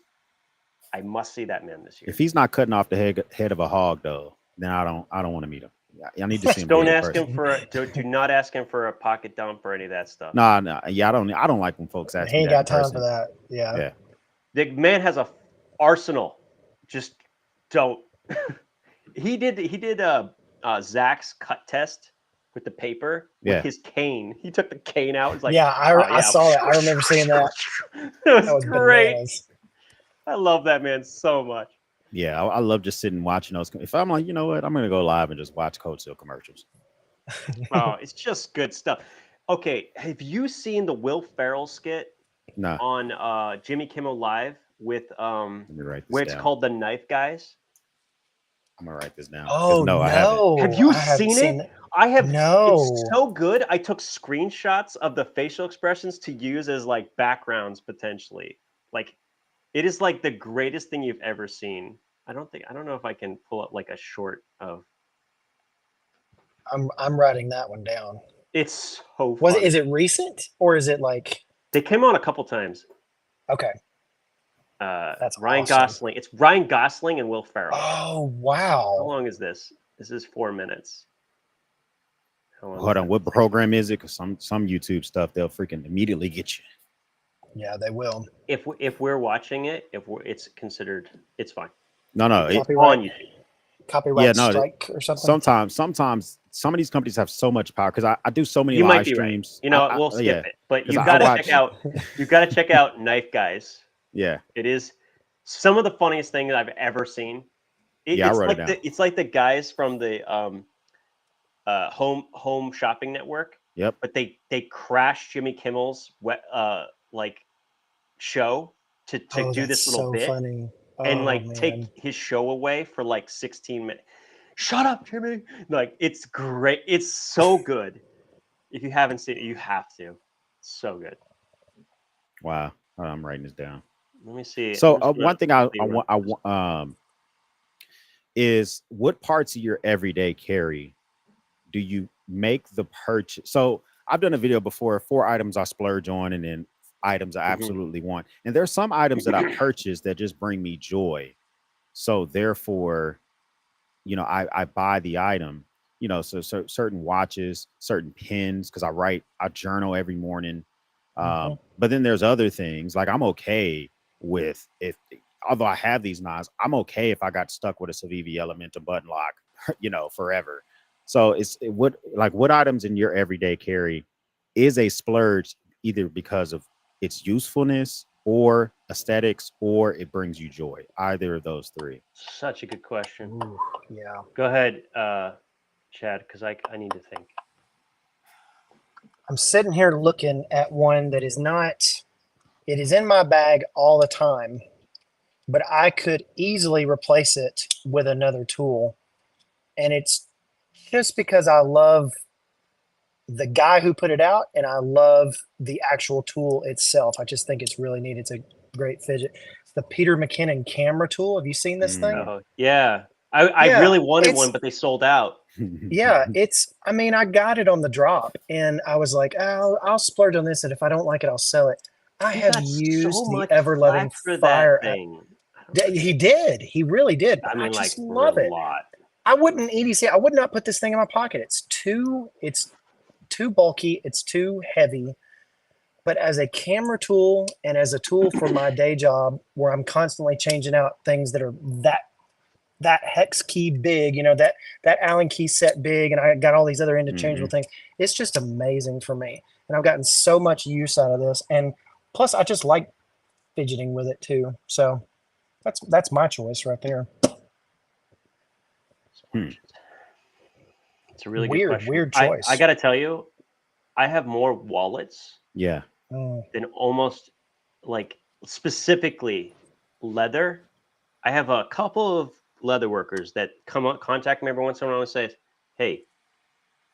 I must see that man this year. If he's not cutting off the head of a hog, though, then I don't want to meet him. I need to see him. Don't ask him for do not ask him for a pocket dump or any of that stuff. No, yeah, I don't like when folks ask He me ain't that got in time for person. that. Yeah. The man has a arsenal. Just don't. he did Zach's cut test with the paper with his cane. He took the cane out. It's like, yeah, I saw that. I remember seeing that. That was great. Bananas. I love that man so much. Yeah, I love just sitting watching those. If I'm like, you know what, I'm gonna go live and just watch Cold Steel commercials. Oh, it's just good stuff. Okay, have you seen the Will Ferrell skit on Jimmy Kimmel Live with where it's called The Knife Guys? I'm gonna write this down. Oh no, I haven't. Have you seen it? I have. No. It's so good. I took screenshots of the facial expressions to use as like backgrounds potentially. Like, it is like the greatest thing you've ever seen. I don't know if I can pull up like a short of. I'm writing that one down. It's so funny. Is it recent or is it like they came on a couple times? Okay. That's Ryan Gosling. It's Ryan Gosling and Will Ferrell. Oh wow! How long is this? This is 4 minutes. Hold on, what program is it? Because some YouTube stuff they'll freaking immediately get you. Yeah, they will. If we're watching it, it's considered. It's fine. No, it's on YouTube. Copyright strike or something. Sometimes some of these companies have so much power because I do so many live live Right. streams. You know, we'll skip it. But you've got to check out. You've got to check out Knife Guys. Yeah, it is some of the funniest things I've ever seen. It's like the guys from the home shopping network. Yep. But they crashed Jimmy Kimmel's like show to do this little bit. Funny. And like take his show away for like 16 minutes. Shut up, Jimmy. Like, it's great. It's so good. If you haven't seen it, you have to. It's so good. Wow. I'm writing this down. Let me see. So one thing I want is what parts of your everyday carry do you make the purchase? So I've done a video before, 4 items I splurge on and then items I absolutely want. And there's some items that I purchase that just bring me joy. So therefore, you know, I buy the item, you know, so certain watches, certain pens, because I journal every morning. But then there's other things like I'm okay with although I have these knives, I'm okay if I got stuck with a Civivi Elementum button lock, you know, forever. So what items in your everyday carry is a splurge either because of its usefulness or aesthetics or it brings you joy? Either of those 3. Such a good question. Ooh, yeah. Go ahead, Chad, because I need to think. I'm sitting here looking at one that is not. It is in my bag all the time, but I could easily replace it with another tool, and it's just because I love the guy who put it out, and I love the actual tool itself. I just think it's really neat. It's a great fidget. It's the Peter McKinnon camera tool. Have you seen this thing? Oh, yeah. I really wanted one, but they sold out. Yeah, I mean, I got it on the drop, and I was like, oh, I'll splurge on this, and if I don't like it, I'll sell it. I have used the ever-loving fire thing. He did. He really did. I mean, I just love it. I wouldn't EDC. I would not put this thing in my pocket. It's too bulky. It's too heavy. But as a camera tool and as a tool for my day job, where I'm constantly changing out things that are that hex key big, you know, that Allen key set big, and I got all these other interchangeable things. It's just amazing for me, and I've gotten so much use out of this. And plus, I just like fidgeting with it too. So that's my choice right there. It's a really good question. Weird choice. I got to tell you, I have more wallets. Yeah. Than almost like specifically leather. I have a couple of leather workers that contact me every once in a while and say, "Hey,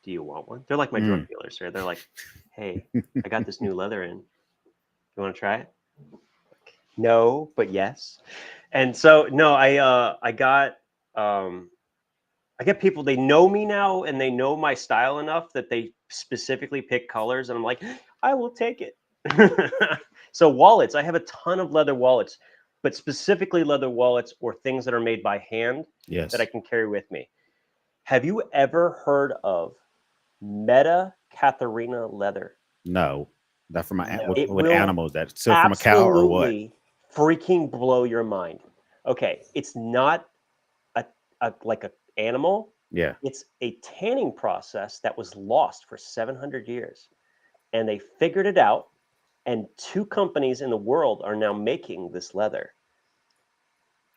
do you want one?" They're like my drug dealers, right? They're like, "Hey, I got this new leather in. You want to try it?" No, but yes. And so no, I get people, they know me now and they know my style enough that they specifically pick colors, and I'm like, I will take it. So wallets, I have a ton of leather wallets, but specifically leather wallets or things that are made by hand that I can carry with me. Have you ever heard of Meta Katharina leather? No, that from my No. It with will animals. That's still from a cow or what? absolutely freaking blow your mind. Okay, it's not like a animal. Yeah. It's a tanning process that was lost for 700 years, and they figured it out. And 2 companies in the world are now making this leather.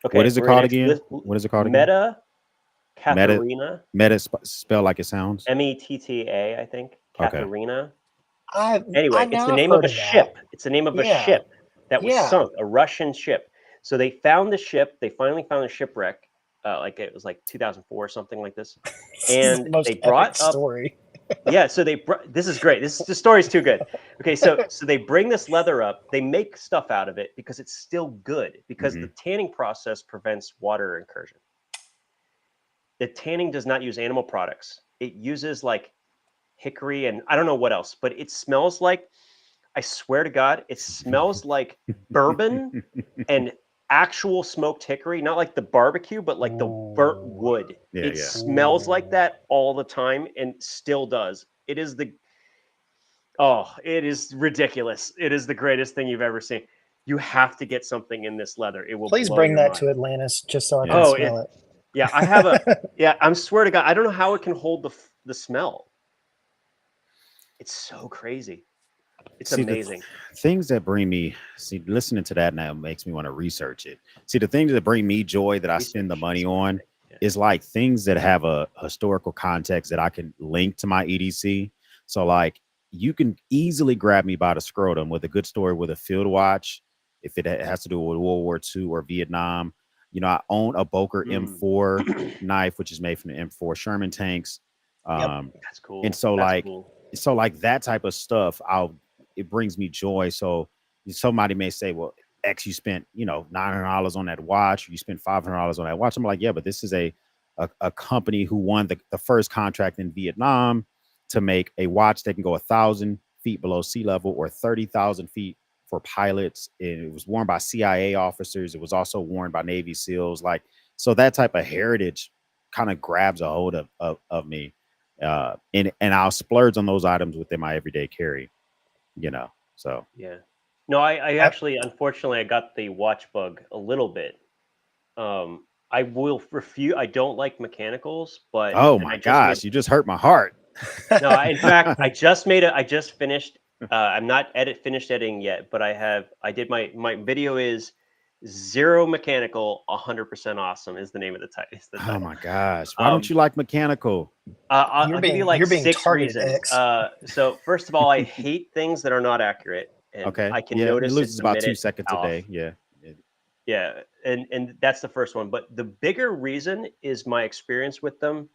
What Okay, is it called Marine-X, again? What is it called again? Meta Meta Katharina, meta spell like it sounds. METTA, I think. Okay. Katharina. I Anyway, it's know the I've name of heard a of that. ship. It's the name of a Yeah. ship that was Yeah. sunk, a Russian ship. So they found the ship. They finally found a shipwreck. Like it was like 2004 or something like this. This is the And most they epic brought up. story. Yeah, so this is great. The story's too good. Okay, so they bring this leather up. They make stuff out of it because it's still good because the tanning process prevents water incursion. The tanning does not use animal products. It uses like hickory and I don't know what else, but it smells like, I swear to God, it smells like bourbon and actual smoked hickory, not like the barbecue, but like the burnt Ooh. wood. Yeah, It yeah. smells like Ooh. that all the time and still does. It is it is ridiculous. It is the greatest thing you've ever seen. You have to get something in this leather. It will Please blow bring your that mind. to Atlantis just so I Yeah. can Oh, smell it. Yeah, I have I swear to God, I don't know how it can hold the smell. It's so crazy. It's See, amazing. things that bring me, listening to that now makes me want to research it. See, the things that bring me joy that I spend the Research money is on amazing. Yeah. is like things that have a historical context that I can link to my EDC. So like you can easily grab me by the scrotum with a good story with a field watch. If it has to do with World War II or Vietnam, you know, I own a Boker M4 knife, which is made from the M4 Sherman tanks. Yep. That's cool. And so That's like, cool. so like that type of stuff, it brings me joy. So somebody may say, well, X, you spent, you know, $900 on that watch, or you spent $500 on that watch. I'm like, yeah, but this is a company who won the first contract in Vietnam to make a watch that can go 1,000 feet below sea level or 30,000 feet for pilots. And it was worn by CIA officers. It was also worn by Navy SEALs. Like, so that type of heritage kind of grabs a hold of me. And I'll splurge on those items within my everyday carry, you know. So Yeah. No, I actually, unfortunately, I got the watch bug a little bit. I will refuse. I don't like mechanicals, but oh and my I just made gosh, you just hurt my heart. no. In fact, I just finished. I'm not finished editing yet, but I did my video is 0 mechanical, 100% awesome is the name of the title. Is the Oh title. my gosh, why don't you like mechanical? I'll give you like you're being 6 targeted, reasons. X. So first of all, I hate things that are not accurate, and Okay, I can yeah, it notice it loses the about 2 minute seconds a off. day. Yeah. Yeah, and that's the first one. But the bigger reason is my experience with them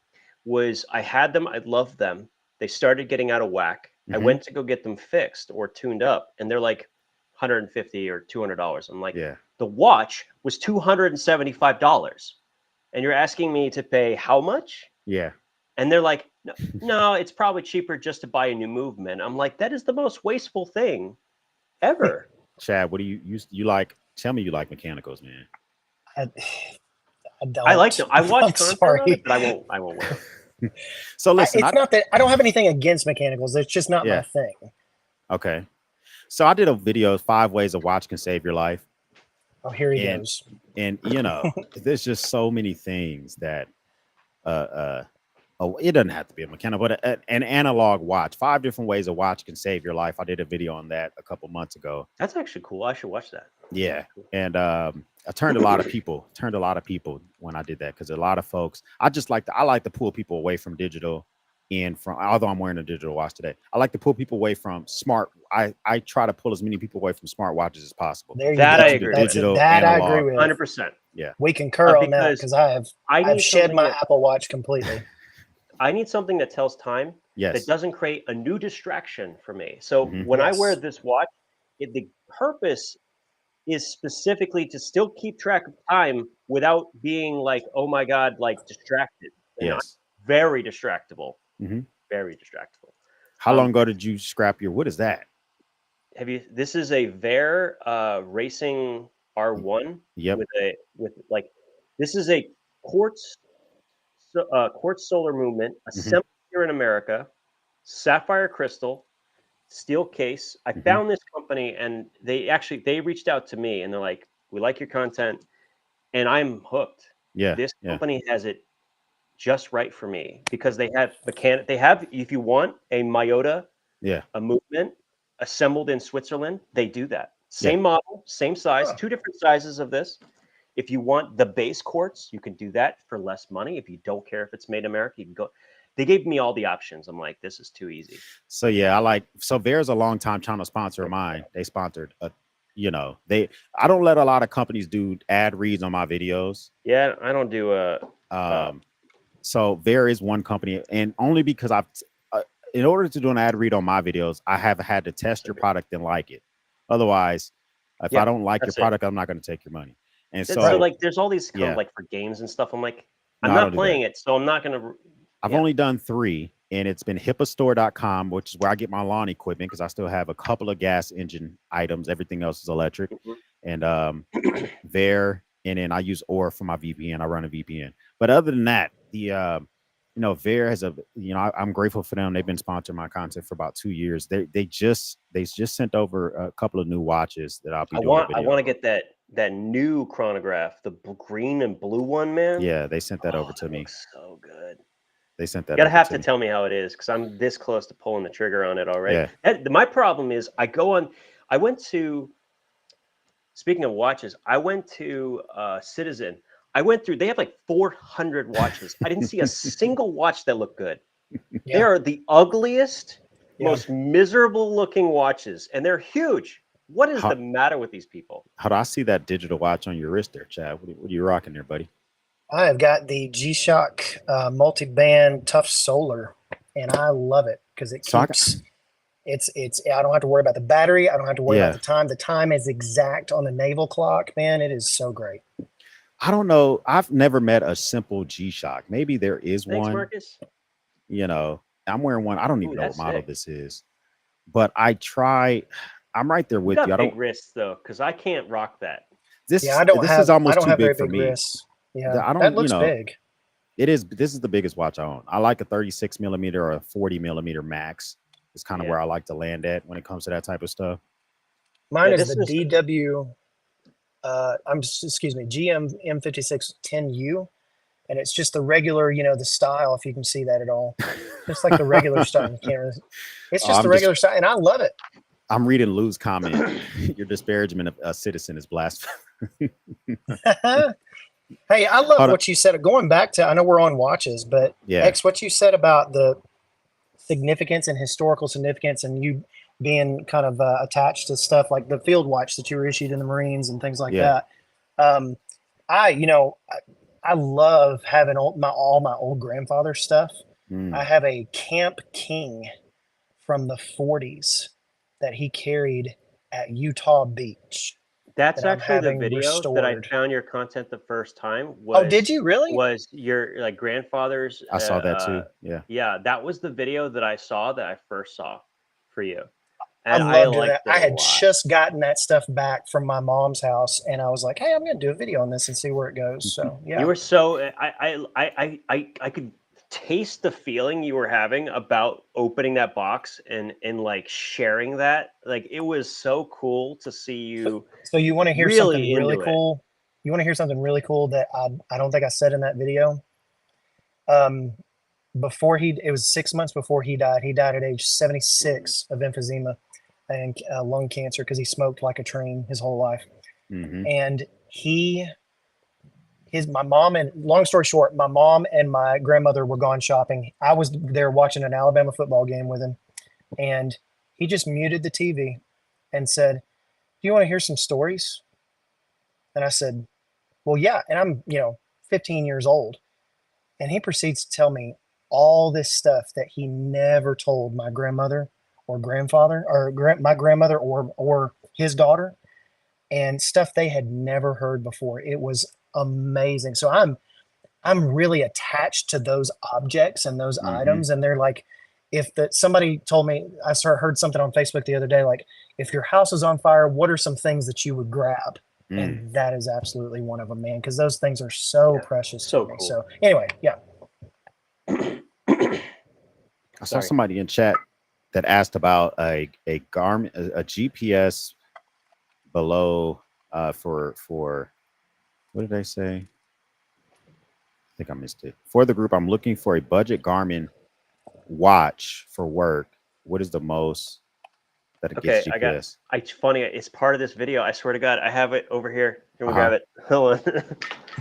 was I had them, I loved them. They started getting out of whack. I Mhm. went to go get them fixed or tuned up, and they're like $150 or $200. I'm like, Yeah. the watch was $275, and you're asking me to pay how much? Yeah. And they're like, no, no, it's probably cheaper just to buy a new movement. I'm like, that is the most wasteful thing ever. Chad, what do you like? Tell me you like mechanicals, man. I don't. I like them. I watch I'm content sorry. on it, but I won't wear them. So listen, It's not that I don't have anything against mechanicals. It's just not Yeah. my thing. Okay. So I did a video, 5 ways a watch can save your life. Oh, here he And- goes. And you know, there's just so many things that it doesn't have to be a mechanical, but an analog watch. 5 different ways a watch can save your life. I did a video on that a couple months ago. That's actually cool. I should watch that. Yeah. And I turned a lot of people when I did that, because a lot of folks, I like to pull people away from digital and from, although I'm wearing a digital watch today, I like to pull people away from smart. I try to pull as many people away from smart watches as possible. There you That go. I agree with. Digital, that I analog. agree with. 100%. We concur on that because because I I've need shed something my that Apple Watch completely. I need something that tells time Yes. that doesn't create a new distraction for me. So Mhm. when I wear Yes. this watch, the purpose is specifically to still keep track of time without being like, oh my God, like distracted. And I'm Yes. very distractible. Mhm. Very distractible. How long ago did you scrap your? What is that? This is a Ver Racing R1 Yep. with this is a quartz quartz solar movement, assembled here in America, sapphire crystal, steel case. I found this company, and they reached out to me, and they're like, "We like your content, and I'm hooked." Yeah. This company has it just right for me because they have They have, if you want a Myota, a movement assembled in Switzerland, they do that. Same model, same size, 2 different sizes of this. If you want the base quartz, you can do that for less money. If you don't care if it's made in America, you can go. They gave me all the options. I'm like, this is too easy. So yeah, Vere's a long time channel sponsor of mine. They sponsored I don't let a lot of companies do ad reads on my videos. Yeah, I don't do so Vere is one company, and only because in order to do an ad read on my videos, I have had to test your product and like it. Otherwise, if I don't like your product, I'm not going to take your money. And so like, there's all these like for games and stuff. I'm like, I'm not playing it, so I'm not going to. I've only done 3, and it's been hippastore.com, which is where I get my lawn equipment because I still have a couple of gas engine items. Everything else is electric. And Vere, and then I use Ore for my VPN. I run a VPN. But other than that, Vere has I'm grateful for them. They've been sponsoring my content for about 2 years. They just sent over a couple of new watches that I'll be doing. I want to get that new chronograph, the green and blue one, man. Yeah, they sent that over to me. So good. They sent that. You gotta have to tell me how it is because I'm this close to pulling the trigger on it already. Yeah. My problem is speaking of watches, I went to Citizen. They have like 400 watches. I didn't see a single watch that looked good. Yeah. They are the ugliest, most miserable looking watches, and they're huge. What is the matter with these people? How do I see that digital watch on your wrist there, Chad? What are you rocking there, buddy? I have got the G-Shock multi-band Tough Solar, and I love it because it keeps. I don't have to worry about the battery. I don't have to worry about the time. The time is exact on the naval clock, man. It is so great. I don't know. I've never met a simple G-Shock. Maybe there is one. Marcus. I'm wearing one. I don't even know what model this is, but I try. I'm right there with you. I don't wrists though, because I can't rock that. This is almost too big for me. Wrists. Yeah, that looks big. It is. This is the biggest watch I own. I like a 36 millimeter or a 40 millimeter max. It's kind of where I like to land at when it comes to that type of stuff. Mine is the DW. GM M5610U, and it's just the regular, the style. If you can see that at all, just like the regular style. It's just the regular style, and I love it. I'm reading Lou's comment. Your disparagement of a citizen is blasphemy. Hey, I love what you said. Going back to, I know we're on watches, but X, what you said about the significance and historical significance, and you being kind of attached to stuff like the field watch that you were issued in the Marines and things like that. I love having all my old grandfather stuff. I have a Camp King from the 40s that he carried at Utah Beach. That's actually the video that I found your content the first time. Did you really? Was your grandfather's? I saw that too. Yeah, that was the video that I saw that I first saw for you. And I loved it. I had just gotten that stuff back from my mom's house, and I was like, "Hey, I'm going to do a video on this and see where it goes." So yeah, you were so I could taste the feeling you were having about opening that box and like sharing that. Like it was so cool to see you. So you want to hear something really cool? You want to hear something really cool that I don't think I said in that video. It was 6 months before he died. He died at age 76 of emphysema and lung cancer because he smoked like a train his whole life. And my mom, and long story short, my mom and my grandmother were gone shopping. I was there watching an Alabama football game with him, and he just muted the TV and said, "Do you want to hear some stories?" And I said, "Well, yeah." And I'm, 15 years old. And he proceeds to tell me all this stuff that he never told my grandmother or grandfather or my grandmother or his daughter, and stuff they had never heard before. It was amazing. So I'm really attached to those objects and those items. And they're like, somebody told me, I heard something on Facebook the other day, like, if your house is on fire, what are some things that you would grab? And that is absolutely one of them, man, because those things are so precious to me. Cool. So anyway, yeah. I saw somebody in chat that asked about a Garmin, a GPS below for what did they say? I think I missed it. For the group, I'm looking for a budget Garmin watch for work. What is the most that it gets GPS? It's funny. It's part of this video. I swear to God, I have it over here. Can we grab it? Hold on.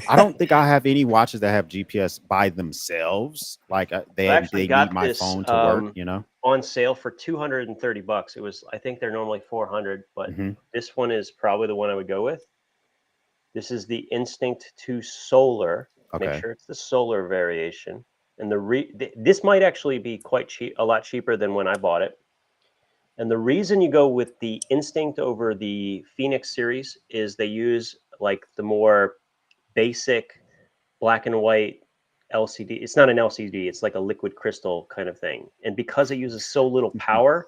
I don't think I have any watches that have GPS by themselves. Like they need my phone to work, you know. On sale for $230. It was, I think they're normally 400, but this one is probably the one I would go with. This is the Instinct 2 Solar. Okay. Make sure it's the solar variation. And this might actually be quite cheap, a lot cheaper than when I bought it. And the reason you go with the Instinct over the Phoenix series is they use like the more basic black and white LCD. It's not an LCD, it's like a liquid crystal kind of thing. And because it uses so little power,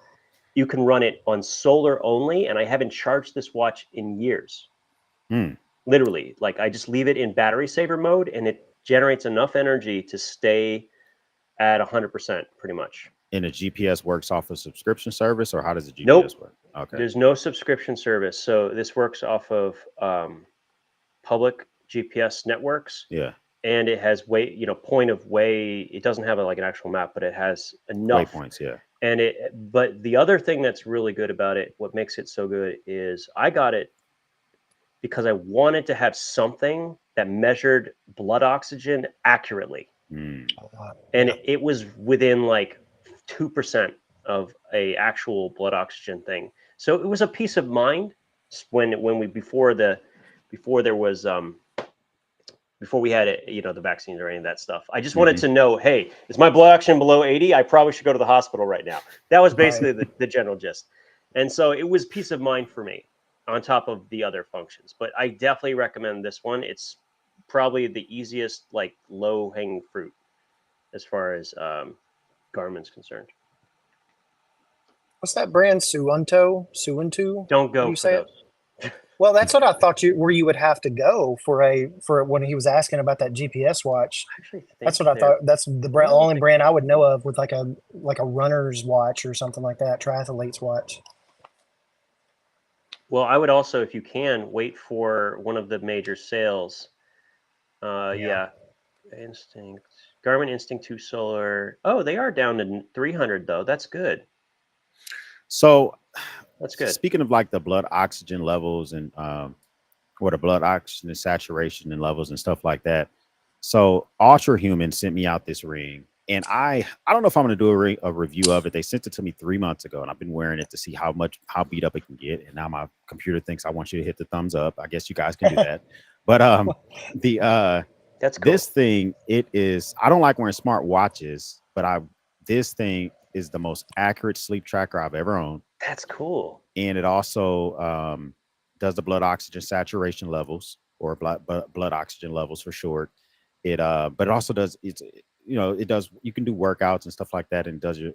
you can run it on solar only. And I haven't charged this watch in years. Literally, like I just leave it in battery saver mode and it generates enough energy to stay at 100% pretty much. And a GPS works off a subscription service, or how does the GPS work? Okay. There's no subscription service. So this works off of public GPS networks. Yeah. And it has point of way. It doesn't have like an actual map, but it has enough waypoints. Yeah. And but the other thing that's really good about it, what makes it so good, is I got it because I wanted to have something that measured blood oxygen accurately. And it was within like 2% of a actual blood oxygen thing. So it was a peace of mind before we had it, the vaccines or any of that stuff. I just wanted to know, hey, is my blood oxygen below 80? I probably should go to the hospital right now. That was basically the general gist. And so it was peace of mind for me on top of the other functions. But I definitely recommend this one. It's probably the easiest, like low hanging fruit as far as Garmin's concerned. What's that brand? Suunto? Don't go for those. Well, that's what I thought you would have to go for when he was asking about that GPS watch. That's what I thought. That's the only brand I would know of with like a runner's watch or something like that, triathlete's watch. Well, I would also, if you can, wait for one of the major sales. Instinct. Garmin Instinct 2 Solar. Oh, they are down to 300 though. That's good. So that's good. Speaking of like the blood oxygen levels and or the blood oxygen saturation and levels and stuff like that. So Ultra Human sent me out this ring, and I don't know if I'm going to do a review of it. They sent it to me 3 months ago, and I've been wearing it to see how beat up it can get. And now my computer thinks I want you to hit the thumbs up. I guess you guys can do that. But that's cool. This thing, it is. I don't like wearing smart watches, but this thing is the most accurate sleep tracker I've ever owned. That's cool. And it also does the blood oxygen saturation levels, or blood oxygen levels for short. But it also does, it does, you can do workouts and stuff like that, and does your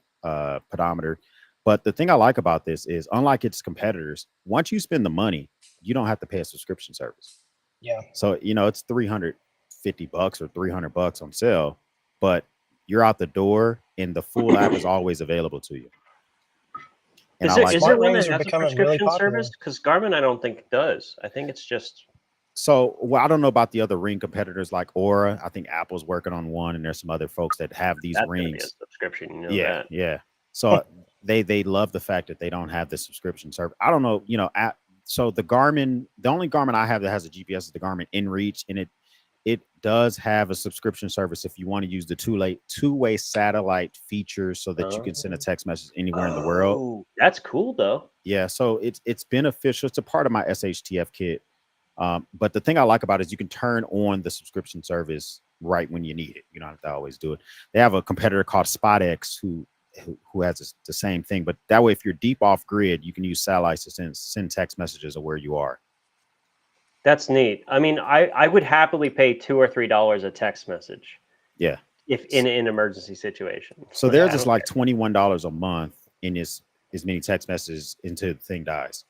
pedometer. But the thing I like about this is, unlike its competitors, once you spend the money, you don't have to pay a subscription service. Yeah. So, it's $350 or $300 on sale, but you're out the door and the full app is always available to you. And is there one that has a subscription service? Because Garmin, I don't think does. I think it's just. So, well, I don't know about the other ring competitors like Aura. I think Apple's working on one, and there's some other folks that have these rings. Be a subscription, yeah. So they love the fact that they don't have the subscription service. I don't know, so the only Garmin I have that has a GPS is the Garmin InReach, and it does have a subscription service if you want to use the two-way satellite feature, so that you can send a text message anywhere in the world. That's cool though. Yeah, so it's beneficial. It's a part of my SHTF kit. But the thing I like about it is you can turn on the subscription service right when you need it. You don't have to always do it. They have a competitor called SpotX who has the same thing, but that way, if you're deep off grid, you can use satellites to send text messages of where you are. That's neat. I mean, I would happily pay $2 or $3 a text message. Yeah. If in an emergency situation. So theirs is like $21 a month, and it's as many text messages until the thing dies.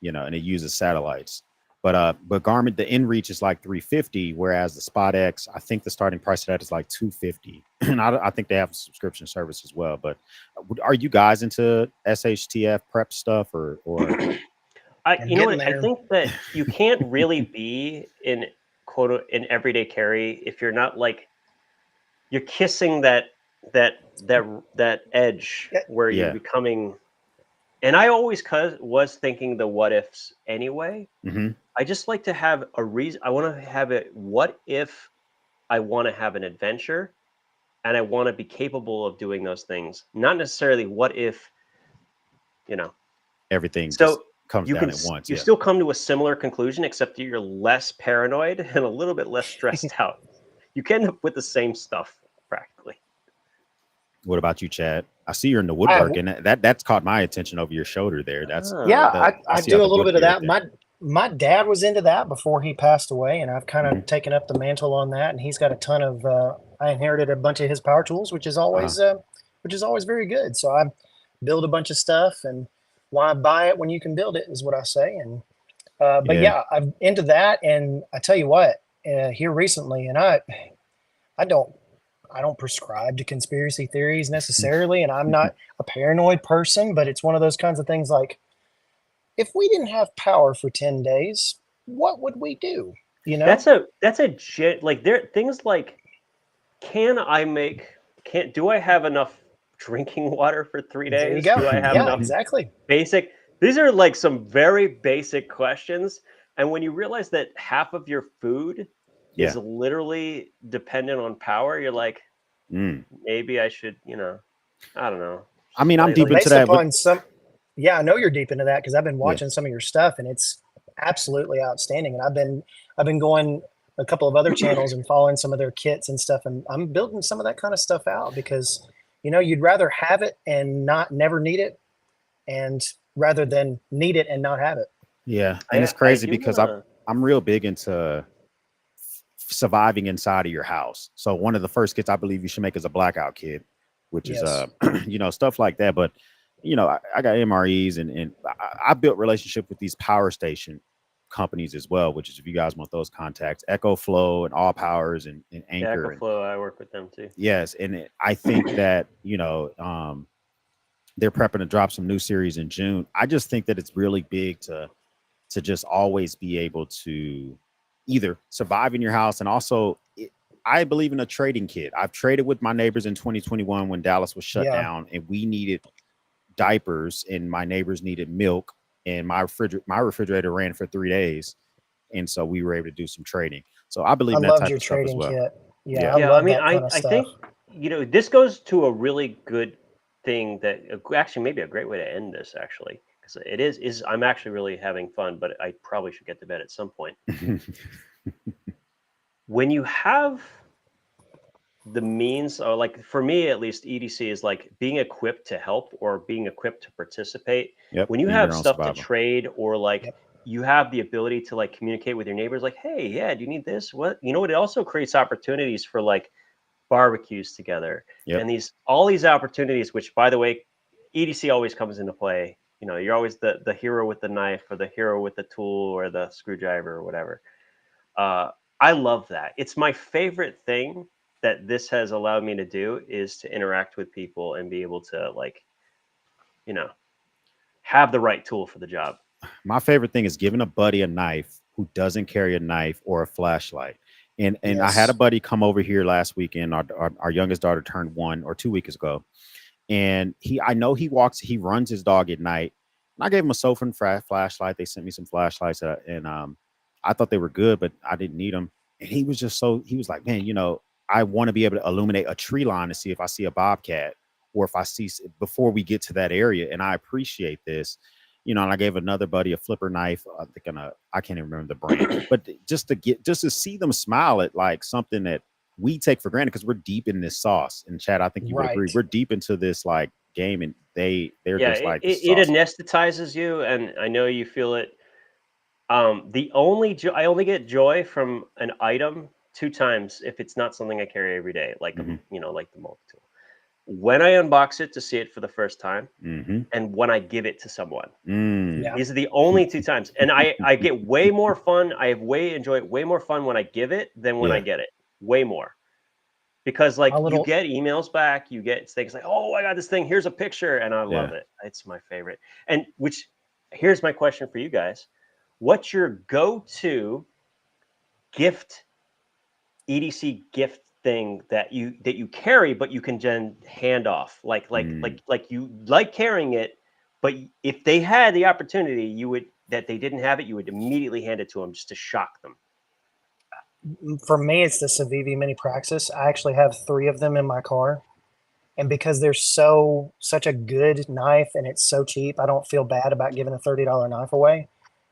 And it uses satellites. But Garmin, the inReach is like 350, whereas the Spot X, I think the starting price of that is like 250. And I think they have a subscription service as well. But are you guys into SHTF prep stuff or you know what? I think that you can't really be in in everyday carry if you're not like you're kissing that edge where you're becoming. And I always was thinking the what ifs anyway. I just like to have a reason. I want to have it. What if I want to have an adventure and I want to be capable of doing those things? Not necessarily what if, everything so comes down at once. You still come to a similar conclusion, except you're less paranoid and a little bit less stressed out. You can end up with the same stuff practically. What about you, Chad? I see you're in the woodwork, and that's caught my attention over your shoulder there. That's I do a little bit of that. My dad was into that before he passed away, and I've kind of taken up the mantle on that. And he's got a ton of. I inherited a bunch of his power tools, which is always very good. So I build a bunch of stuff, and why buy it when you can build it is what I say. And I'm into that. And I tell you what, here recently, and I don't prescribe to conspiracy theories necessarily, and I'm not a paranoid person, but it's one of those kinds of things like, if we didn't have power for 10 days, what would we do? That's like there things like, do I have enough drinking water for 3 days? There you go. Do I have enough exactly basic? These are like some very basic questions. And when you realize that half of your food is literally dependent on power, you're like, maybe I should, I don't know. I mean, I'm deep into that. I know you're deep into that because I've been watching some of your stuff, and it's absolutely outstanding. And I've been going a couple of other channels and following some of their kits and stuff, and I'm building some of that kind of stuff out because you'd rather have it and never need it, and rather than need it and not have it. Yeah, and it's crazy because I'm real big into surviving inside of your house. So one of the first kits I believe you should make is a blackout kit, which is stuff like that. But I got MREs and I built relationship with these power station companies as well, which is, if you guys want those contacts, EcoFlow and All Powers and Anchor. Yeah, EcoFlow, I work with them too. Yes, and I think that they're prepping to drop some new series in June. I just think that it's really big to just always be able to either survive in your house, and also I believe in a trading kit. I've traded with my neighbors in 2021 when Dallas was shut down, and we needed diapers, and my neighbors needed milk, and my refrigerator ran for 3 days, and so we were able to do some trading. So I believe in that type of stuff as well. Kit. I mean, I think this goes to a really good thing that actually maybe a great way to end this, actually, because it is I'm actually really having fun, but I probably should get to bed at some point. When you have the means, or like for me at least, EDC is like being equipped to help or being equipped to participate. When you have stuff to trade, or like you have the ability to like communicate with your neighbors, like, hey, do you need this? What? It also creates opportunities for like barbecues together, and all these opportunities, which, by the way, EDC always comes into play. You're always the hero with the knife, or the hero with the tool, or the screwdriver, or whatever. I love that. It's my favorite thing that this has allowed me to do, is to interact with people and be able to have the right tool for the job. My favorite thing is giving a buddy a knife who doesn't carry a knife or a flashlight. And I had a buddy come over here last weekend. Our youngest daughter turned 1 or 2 weeks ago. And he runs his dog at night. And I gave him a sofa and flashlight. They sent me some flashlights, and I thought they were good, but I didn't need them. And he was like, man, I want to be able to illuminate a tree line to see if I see a bobcat, or if I see before we get to that area. And I appreciate this, and I gave another buddy a flipper knife. I can't even remember the brand, but just to see them smile at like something that we take for granted, because we're deep in this sauce. And Chad, I think you would agree. We're deep into this like game, and they're just like, it anesthetizes you. And I know you feel it. I only get joy from an item 2 times if it's not something I carry every day, like like the multi-tool. when I unbox it to see it for the first time, Mm-hmm. and when I give it to someone. Yeah. These are the only 2 times. And I get way more fun. Enjoy it way more fun when I give it than when I get it. Way more. Because like you get emails back, you get things like, oh, I got this thing. Here's a picture. And I love it. It's my favorite. And here's my question for you guys. What's your go-to gift, EDC gift thing that you carry, but you can then hand off? Like you like carrying it, but if they had the opportunity, that they didn't have it, you would immediately hand it to them just to shock them. For me, it's the Civivi Mini Praxis. I actually have 3 of them in my car. And because they're such a good knife and it's so cheap, I don't feel bad about giving a $30 knife away.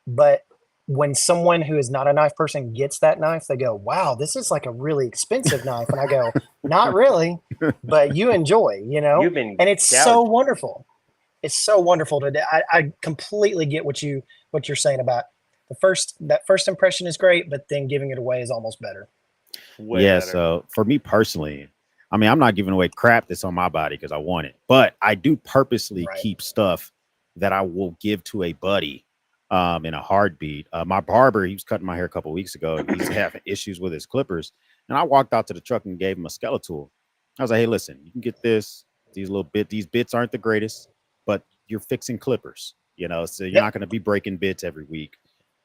But when someone who is not a knife person gets that knife, they go, wow, this is like a really expensive knife. And I go, not really, but you enjoy, and it's so wonderful. It's so wonderful to do. I completely get what you're saying about that first impression is great, but then giving it away is almost better. Way better. So for me personally, I mean, I'm not giving away crap that's on my body because I want it, but I do purposely keep stuff that I will give to a buddy in a heartbeat. My barber, he was cutting my hair a couple of weeks ago, and he's having issues with his clippers. And I walked out to the truck and gave him a Skeletal. I was like, hey, listen, you can get this. These bits aren't the greatest, but you're fixing clippers, so you're not going to be breaking bits every week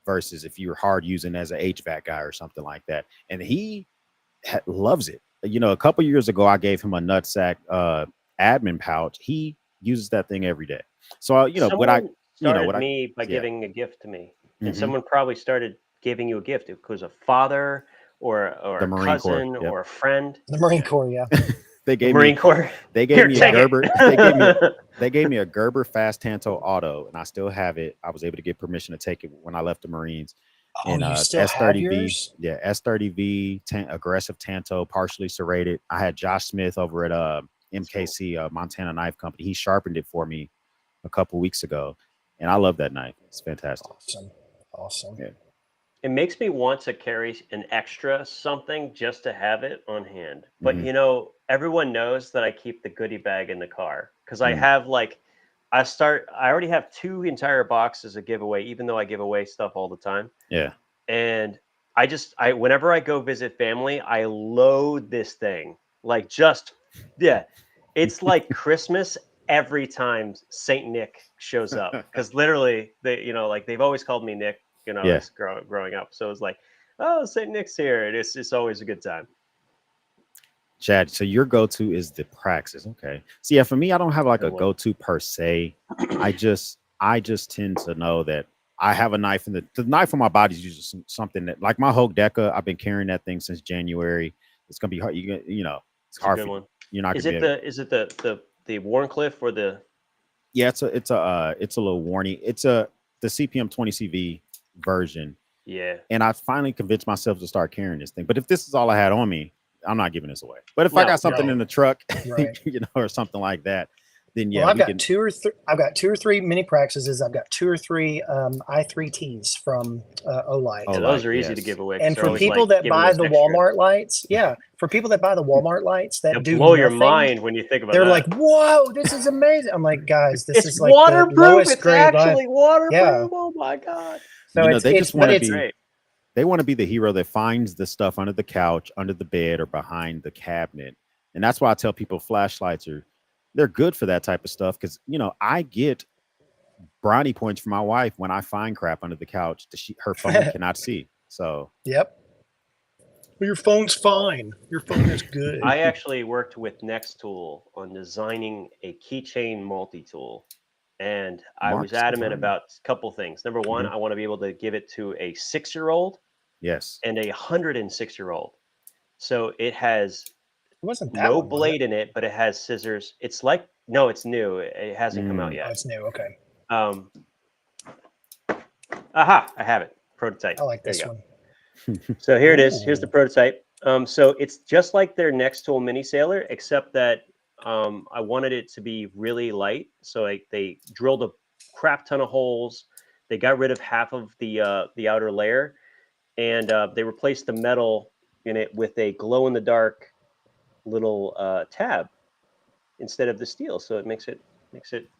versus if you're hard using as an HVAC guy or something like that. And he loves it. A couple years ago, I gave him a nutsack admin pouch. He uses that thing every day. So, by giving a gift to me, and someone probably started giving you a gift. It was a father or a cousin or a friend. The Marine Corps, yeah. They gave Marine Corps. They gave me a Gerber. They gave me a Gerber Fast Tanto Auto, and I still have it. I was able to get permission to take it when I left the Marines. Oh, and you still have yours? Yeah, S30V, aggressive Tanto, partially serrated. I had Josh Smith over at MKC, Montana Knife Company. He sharpened it for me a couple weeks ago, and I love that knife. It's fantastic. Awesome. Yeah. It makes me want to carry an extra something just to have it on hand. But everyone knows that I keep the goodie bag in the car because I have I already have 2 entire boxes of giveaway, even though I give away stuff all the time. Yeah. And whenever I go visit family, I load this thing it's like Christmas every time Saint Nick shows up, because literally they've always called me Nick, growing up. So it's like, oh, Saint Nick's here. It's always a good time. Chad, so your go-to is the Praxis. Okay. So yeah, for me, I don't have like a go-to per se. I just tend to know that I have a knife, and the knife on my body is usually something that, like my Hogue Deca, I've been carrying that thing since January. It's gonna be hard. It's hard for you. You're not gonna be able. Is it the Warncliffe or the? Yeah, it's a little warning. It's the CPM 20CV version. Yeah. And I finally convinced myself to start carrying this thing. But if this is all I had on me, I'm not giving this away. But if I got something in the truck, or something like that, then yeah. Well, I've got 2 or 3 mini Praxises. I've got 2 or 3 i3Ts from Olight. Yeah, those are easy to give away. And for people that buy the Walmart lights, that do blow your nothing, mind when you think about it. They're like, whoa, this is amazing. I'm like, guys, this is like waterproof. The lowest it's grade actually waterproof. Yeah. Oh my God. So they just want to be great. They want to be the hero that finds the stuff under the couch, under the bed, or behind the cabinet. And that's why I tell people flashlights they're good for that type of stuff. Because, I get brownie points for my wife when I find crap under the couch that her phone cannot see. So, yep. Well, your phone's fine. Your phone is good. I actually worked with Nextool on designing a keychain multi-tool. And I was adamant about a couple things. Number one, I want to be able to give it to a 6-year-old. Yes. And a 106-year-old. So it has no blade in it, but it has scissors. It's it's new. It hasn't come out yet. Oh, it's new. Okay. I have it. Prototype. I like this one. So here it is. Here's the prototype. So it's just like their Nextool Mini Sailor, except that I wanted it to be really light. So they drilled a crap ton of holes. They got rid of half of the outer layer, and they replaced the metal in it with a glow-in-the-dark little tab. instead of the steel, so it makes it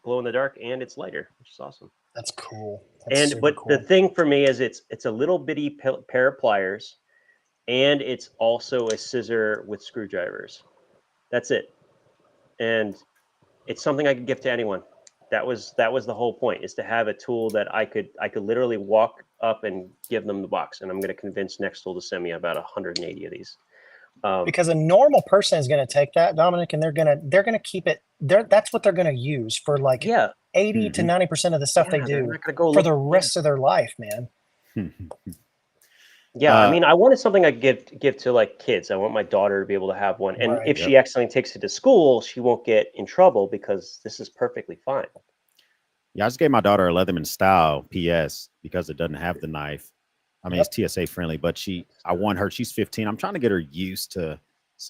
glow in the dark, and it's lighter, which is awesome. That's cool. That's But cool. the thing for me is it's a little bitty pair of pliers, and it's also a scissor with screwdrivers. That's it, and it's something I could give to anyone. That was the whole point, is to have a tool that I could literally walk up and give them the box. And I'm going to convince Nextool to send me about 180 of these. Because a normal person is going to take that, Dominic, and they're gonna keep it. That's what they're going to use for like 80 to 90% of the stuff they do for the rest of their life, man. Yeah, I mean, I wanted something I could give to like kids. I want my daughter to be able to have one, and if she accidentally takes it to school, she won't get in trouble because this is perfectly fine. Yeah, I just gave my daughter a Leatherman style PS because it doesn't have the knife. I mean, it's TSA friendly, but I want her. She's 15. I'm trying to get her used to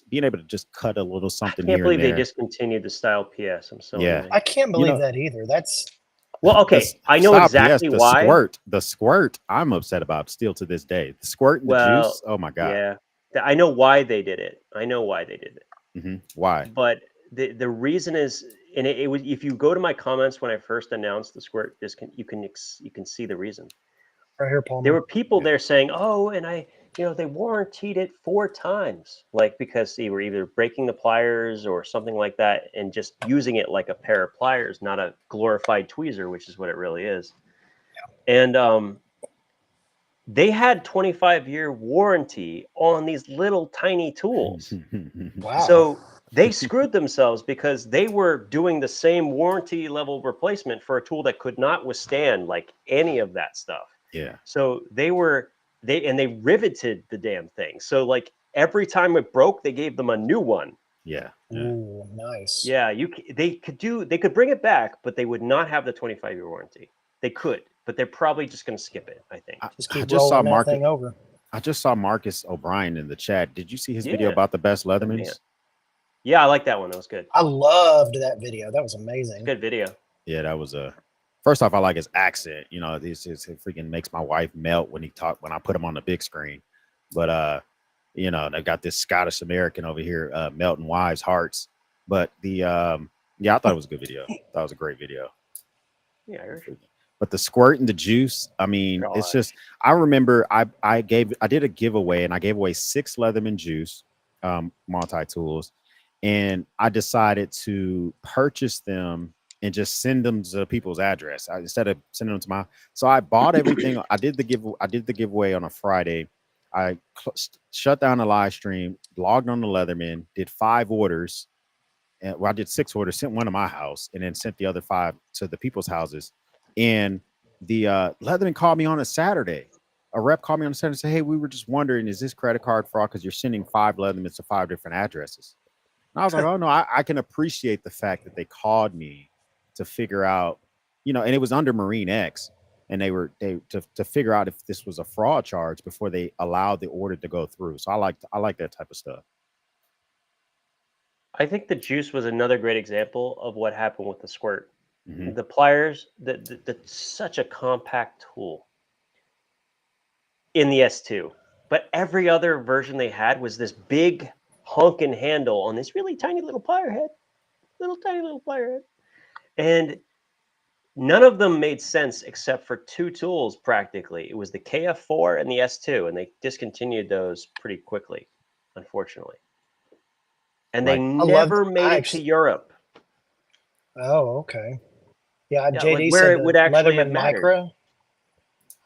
being able to just cut a little something. I can't believe they discontinued the style PS. I'm so annoyed. I can't believe that either. That's well, okay. I know exactly why. The squirt, I'm upset about still to this day. The squirt and the juice. Oh my god. Yeah, I know why they did it. Why? But the reason is, and it was, if you go to my comments when I first announced the squirt you can see the reason. Right here, Paul. There were people there saying, "Oh, and they warranted it 4 times, like because they were either breaking the pliers or something like that, and just using it like a pair of pliers, not a glorified tweezer, which is what it really is." Yeah. And they had 25-year warranty on these little tiny tools. Wow. So they screwed themselves because they were doing the same warranty level replacement for a tool that could not withstand like any of that stuff. Yeah. So they riveted the damn thing. So like every time it broke, they gave them a new one. Yeah. Ooh, nice. Yeah, they could bring it back, but they would not have the 25-year warranty. They could, but they're probably just going to skip it, I think. Just keep rolling that thing over. I just saw Marcus O'Brien in the chat. Did you see his video about the best Leathermans? Yeah, I like that one. That was good. I loved that video. That was amazing. Good video. Yeah, that was first off, I like his accent. You know, it freaking makes my wife melt when I put him on the big screen. But you know, they got this Scottish American over here melting wives' hearts. But I thought it was a good video. That was a great video. Yeah, I heard. But the squirt and the juice, I mean, it's just, I remember I did a giveaway, and I gave away 6 Leatherman juice multi-tools, and I decided to purchase them and just send them to people's address instead of sending them to so I bought everything. I did the giveaway on a Friday. I shut down the live stream, logged on the Leatherman, did 5 orders, and I did 6 orders, sent one to my house, and then sent the other 5 to the people's houses. And the Leatherman called me on a Saturday. A rep called me on a Saturday and said, "Hey, we were just wondering, is this credit card fraud? Because you're sending 5 Leathermans to 5 different addresses." And I was like, "Oh no, I can appreciate the fact that they called me to figure out, you know," and it was under Marine-X, and to figure out if this was a fraud charge before they allowed the order to go through. So I like that type of stuff. I think the juice was another great example of what happened with the squirt. Mm-hmm. The pliers, such a compact tool in the S2, but every other version they had was this big honking handle on this really tiny little plier head, and none of them made sense except for 2 tools practically. It was the KF4 and the S2, and they discontinued those pretty quickly, unfortunately. And they never made it to Europe. Oh, okay. Yeah, JD like where said it would actually Leatherman Micro.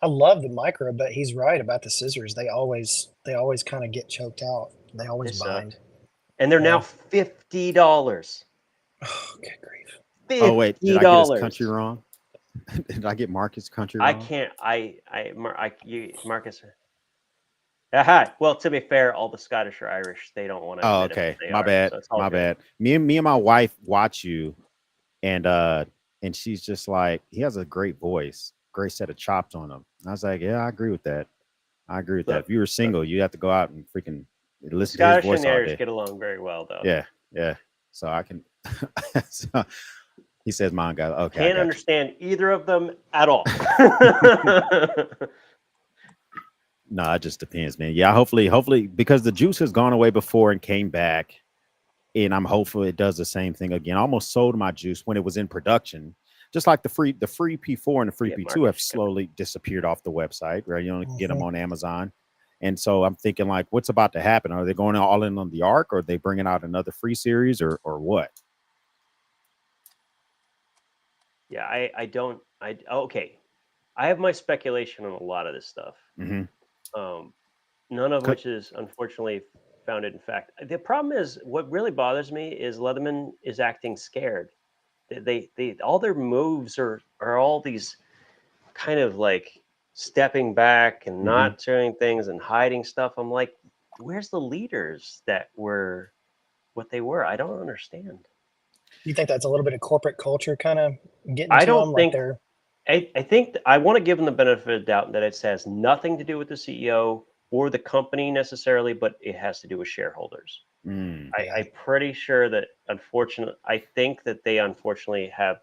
I love the Micro, but he's right about the scissors. They always kind of get choked out. They always bind. And they're now $50. Oh, good grief. $50. Oh wait, did I get his country wrong? Did I get Marcus' country wrong? I can't. Marcus. Aha. Well, to be fair, all the Scottish or Irish, they don't want to. Oh, okay. My bad. Me and my wife watch you, and she's just like, he has a great voice, great set of chops on him. And I was like, yeah, I agree with that. Look, if you were single, you have to go out and freaking listen to his voice and all Irish day. Get along very well, though. Yeah. So I can. So he says, "Mine guy." Okay. Can't understand either of them at all. No, it just depends, man. Yeah, hopefully, because the juice has gone away before and came back. and I'm hopeful it does the same thing again. I almost sold my juice when it was in production. Just like the free P4 and the free P2 have slowly disappeared off the website, right? You don't get them on Amazon. And so I'm thinking, like, what's about to happen? Are they going all in on the Arc, or are they bringing out another free series, or what? Yeah, okay. I have my speculation on a lot of this stuff. None of which is unfortunately founded in fact. The problem is, what really bothers me is Leatherman is acting scared. They all their moves are all these kind of like stepping back and not sharing things and hiding stuff. I'm like, where's the leaders that were what they were? I don't understand. You think that's a little bit of corporate culture kind of getting I to don't them? think. Like they're... I think I want to give them the benefit of the doubt that it has nothing to do with the CEO or the company necessarily, but it has to do with shareholders. I'm pretty sure that I think that they unfortunately have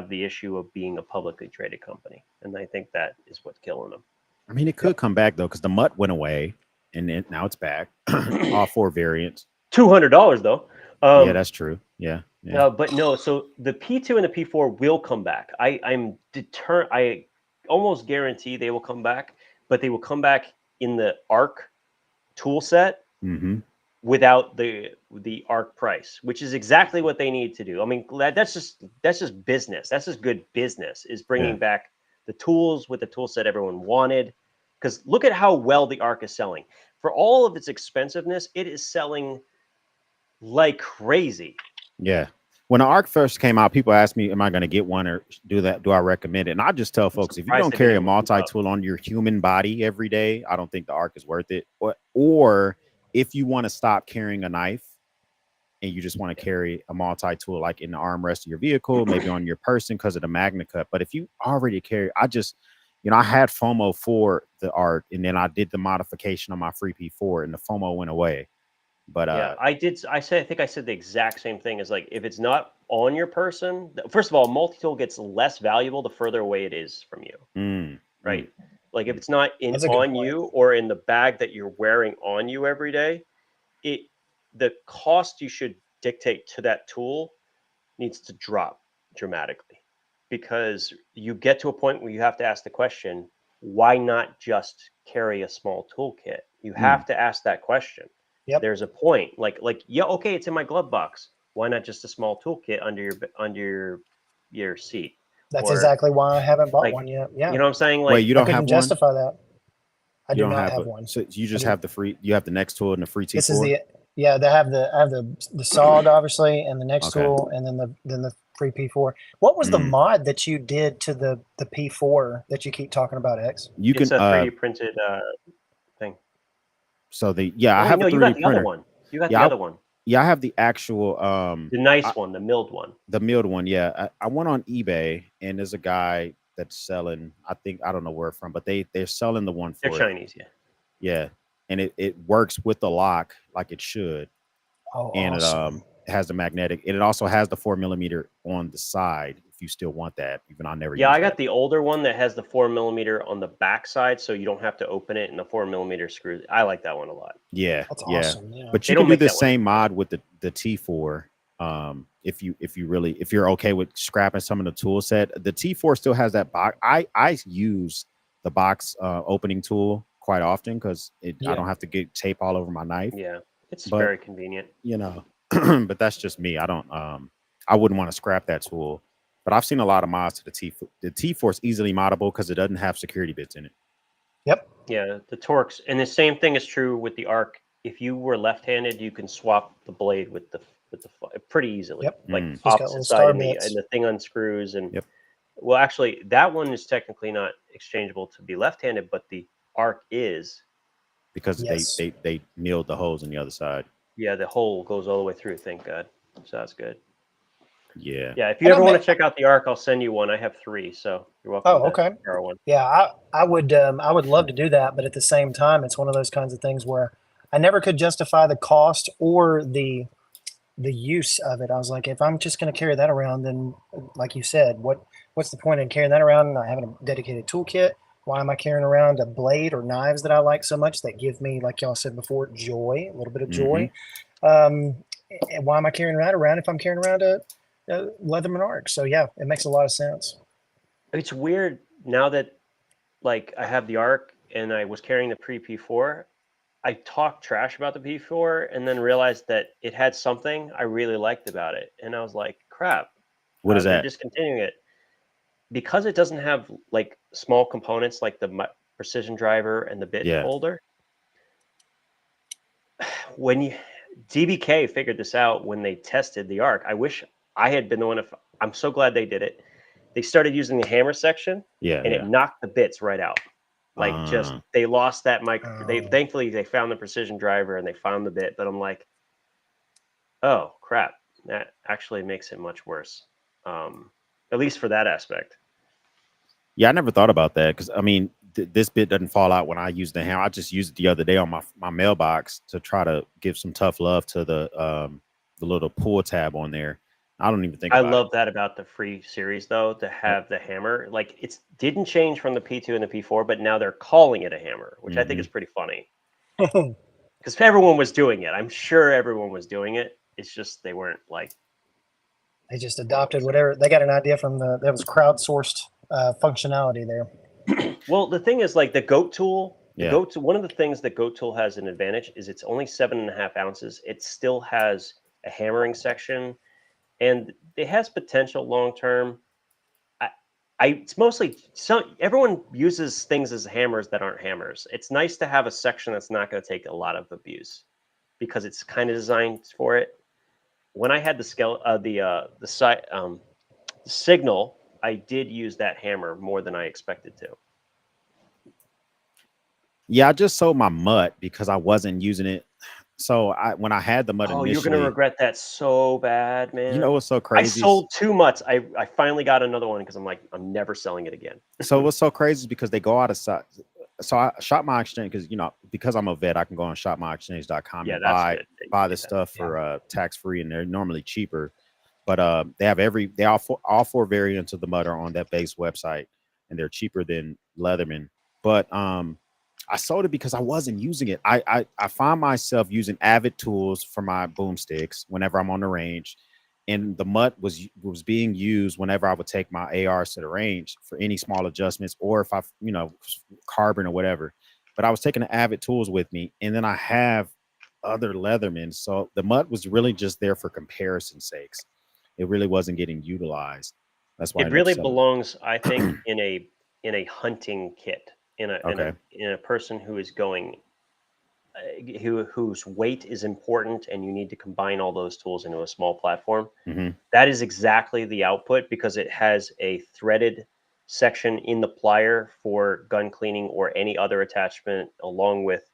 the issue of being a publicly traded company, and I think that is what's killing them. I mean, it could come back though, because the mutt went away, and now it's back. All 4 variants. $200 though. Yeah, that's true. Yeah. But no, so the P2 and the P4 will come back. I'm determined. I almost guarantee they will come back, but they will come back in the Arc tool set without the Arc price, which is exactly what they need to do. I mean, that's just business. That's just good business, is bringing back the tools with the tool set everyone wanted. Because look at how well the Arc is selling. For all of its expensiveness, it is selling like crazy. Yeah. When the Arc first came out, people asked me, am I going to get one or do I recommend it? And I just tell folks, if you don't carry a multi-tool on your human body every day, I don't think the Arc is worth it. Or if you want to stop carrying a knife and you just want to carry a multi-tool, like in the armrest of your vehicle, maybe on your person because of the Magna Cut. But if you already carry, I had FOMO for the Arc, and then I did the modification on my free P4 and the FOMO went away. But I think I said the exact same thing. Is like, if it's not on your person, first of all, multi-tool gets less valuable the further away it is from you. Right? Like, if it's not on you or in the bag that you're wearing on you every day, the cost you should dictate to that tool needs to drop dramatically, because you get to a point where you have to ask the question, why not just carry a small toolkit? You have to ask that question. Yep. There's a point, like, yeah, okay, it's in my glove box. Why not just a small toolkit under your seat? That's exactly why I haven't bought one yet. Yeah, you know what I'm saying? Like, wait, you don't have one? Justify that. I do not have one. So you just have the free. You have the next tool and the free T4. This is they have the SOG obviously, and the next tool, and then the free P4. What was the mod that you did to the P4 that you keep talking about, X? It's a 3D printed thing. So I have a 3D you got the printer. other one. You got the other one. Yeah, I have the actual the nice one, the milled one. The milled one, yeah. I went on eBay, and there's a guy that's selling, I don't know where from, but they're selling the one for They're Chinese, yeah. Yeah. And it works with the lock like it should. Oh, and awesome. It has the magnetic, and it also has the 4mm on the side if you still want that. Even I never I got the older one that has the 4mm on the back side, so you don't have to open it, and the 4mm screws. I like that one a lot. Yeah, that's awesome. Yeah. But you can do the same mod with the T4. If you're okay with scrapping some of the tool set, the T4 still has that box. I use the box opening tool quite often because I don't have to get tape all over my knife. Yeah, it's very convenient. But that's just me. I wouldn't want to scrap that tool. But I've seen a lot of mods to the T4. The T4 is easily moddable because it doesn't have security bits in it. Yep. Yeah, the Torx, and the same thing is true with the Arc. If you were left-handed, you can swap the blade with the pretty easily. Yep. Like opposite side, and the thing unscrews. And well, actually, that one is technically not exchangeable to be left-handed, but the Arc is, because they milled the holes on the other side. Yeah, the hole goes all the way through. Thank God. So that's good. Yeah. Yeah. If you ever want to check out the Arc, I'll send you one. I have 3, so you're welcome. Oh, okay. One. Yeah, I would love to do that, but at the same time, it's one of those kinds of things where I never could justify the cost or the use of it. I was like, if I'm just going to carry that around, then like you said, what's the point in carrying that around and not having a dedicated toolkit? Why am I carrying around a blade or knives that I like so much that give me, like y'all said before, joy, a little bit of joy? why am I carrying that around if I'm carrying around a Leatherman Arc? So yeah, it makes a lot of sense. It's weird now that like I have the Arc and I was carrying the pre-P4. I talked trash about the P4 and then realized that it had something I really liked about it, and I was like, crap. What is They're that? discontinuing it because it doesn't have like small components like the precision driver and the bit holder. When DBK figured this out when they tested the Arc, I wish I had been the one. I'm so glad they did it. They started using the hammer section, and it knocked the bits right out. Like just they lost that mic. They thankfully they found the precision driver and they found the bit, but I'm like, oh crap, that actually makes it much worse. At least for that aspect. Yeah, I never thought about that because I mean, this bit doesn't fall out when I use the hammer. I just used it the other day on my mailbox to try to give some tough love to the little pull tab on there. I don't even think I love that about the free series though, to have the hammer. Like it didn't change from the P2 and the P4, but now they're calling it a hammer, which I think is pretty funny. Because everyone was doing it. I'm sure everyone was doing it. It's just they weren't like. They just adopted whatever they got an idea from that was crowdsourced functionality there. Well, the thing is, like the goat tool. The goat tool. One of the things that goat tool has an advantage is it's only 7.5 ounces. It still has a hammering section, and it has potential long term. It's mostly everyone uses things as hammers that aren't hammers. It's nice to have a section that's not going to take a lot of abuse because it's kind of designed for it. When I had the signal, I did use that hammer more than I expected to. Yeah, I just sold my mutt because I wasn't using it. So when I had the mutt initially, you're gonna regret that so bad, man. You know what's so crazy? I sold 2 mutts. I finally got another one because I'm like, I'm never selling it again. So what's so crazy is because they go out of size. So I shop my exchange because I'm a vet, I can go on shopmyexchange.com and buy the stuff for tax free, and they're normally cheaper. But they have all four variants of the mutt are on that base website, and they're cheaper than Leatherman. But I sold it because I wasn't using it. I find myself using Avid tools for my boomsticks whenever I'm on the range, and the mutt was being used whenever I would take my ARs to the range for any small adjustments, or if I carbon or whatever. But I was taking the Avid tools with me, and then I have other Leatherman, so the mutt was really just there for comparison sakes. It really wasn't getting utilized. That's why it really belongs, I think, in a hunting kit. In a person who is going, whose weight is important, and you need to combine all those tools into a small platform. That is exactly the output, because it has a threaded section in the plier for gun cleaning or any other attachment, along with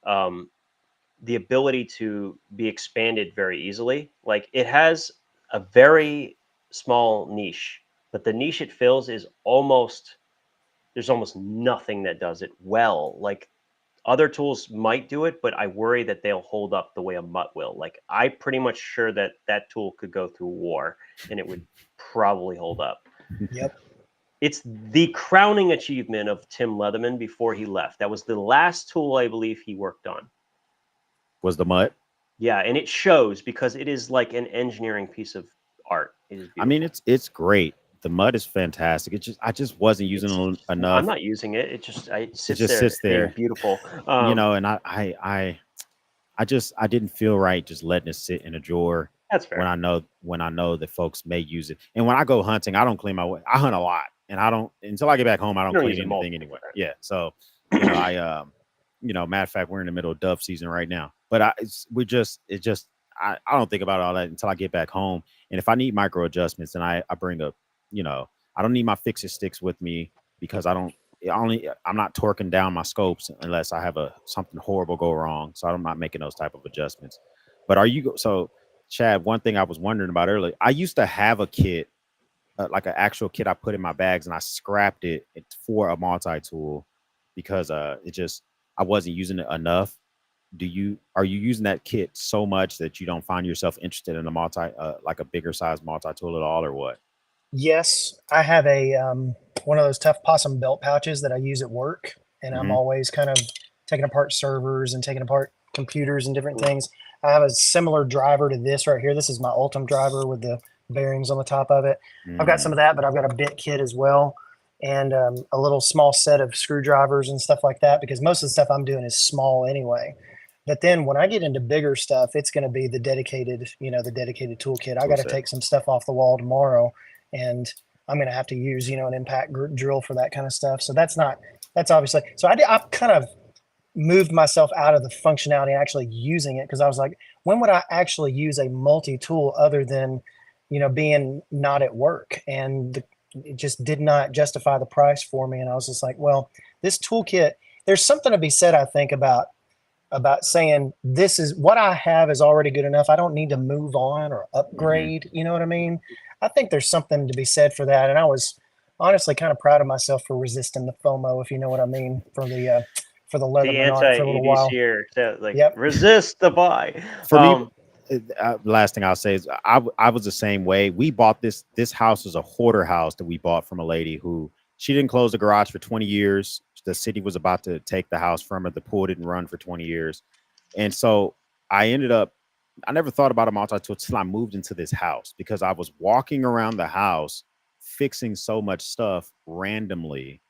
the ability to be expanded very easily. Like it has a very small niche, but the niche it fills is there's almost nothing that does it well. Like other tools might do it, but I worry that they'll hold up the way a mutt will. Like I'm pretty much sure that tool could go through war and it would probably hold up. Yep. It's the crowning achievement of Tim Leatherman before he left. That was the last tool I believe he worked on. Was the mutt? Yeah, and it shows because it is like an engineering piece of art. It is beautiful. I mean, it's great. The mutt is fantastic. I just wasn't using it enough. I'm not using it. It just sits there. Beautiful. And I didn't feel right just letting it sit in a drawer. That's fair. When I know that folks may use it. And when I go hunting, I don't clean my way. I hunt a lot, and I don't until I get back home. I don't clean anything anyway. Yeah. So matter of fact, we're in the middle of dove season right now. But I don't think about all that until I get back home. And if I need micro adjustments, then I bring up. I don't need my fix-it sticks with me because I'm not torquing down my scopes unless I have something horrible go wrong. So I'm not making those type of adjustments. But so Chad, one thing I was wondering about earlier, I used to have a kit, like an actual kit I put in my bags, and I scrapped it for a multi-tool because I wasn't using it enough. Are you using that kit so much that you don't find yourself interested in like a bigger size multi-tool at all, or what? Yes, I have a one of those tough possum belt pouches that I use at work, and I'm always kind of taking apart servers and taking apart computers and different things. I have a similar driver to this right here. This is my Ultim driver with the bearings on the top of it. I've got some of that, but I've got a bit kit as well, and a little small set of screwdrivers and stuff like that, because most of the stuff I'm doing is small anyway. But then when I get into bigger stuff, it's going to be the dedicated, the dedicated toolkit. I got to take some stuff off the wall tomorrow, and I'm going to have to use, an impact drill for that kind of stuff. So that's obviously, so I kind of moved myself out of the functionality and actually using it, because I was like, when would I actually use a multi-tool other than, being not at work? And it just did not justify the price for me. And I was just like, well, this toolkit, there's something to be said, I think, about saying this is what I have is already good enough. I don't need to move on or upgrade. You know what I mean? I think there's something to be said for that. And I was honestly kind of proud of myself for resisting the FOMO, if you know what I mean, for the Leatherman Arc for a little while. Here, resist the buy. For me, last thing I'll say is I was the same way. We bought this house was a hoarder house that we bought from a lady who, she didn't close the garage for 20 years. The city was about to take the house from her. The pool didn't run for 20 years. And so I never thought about a multi-tool until I moved into this house, because I was walking around the house fixing so much stuff randomly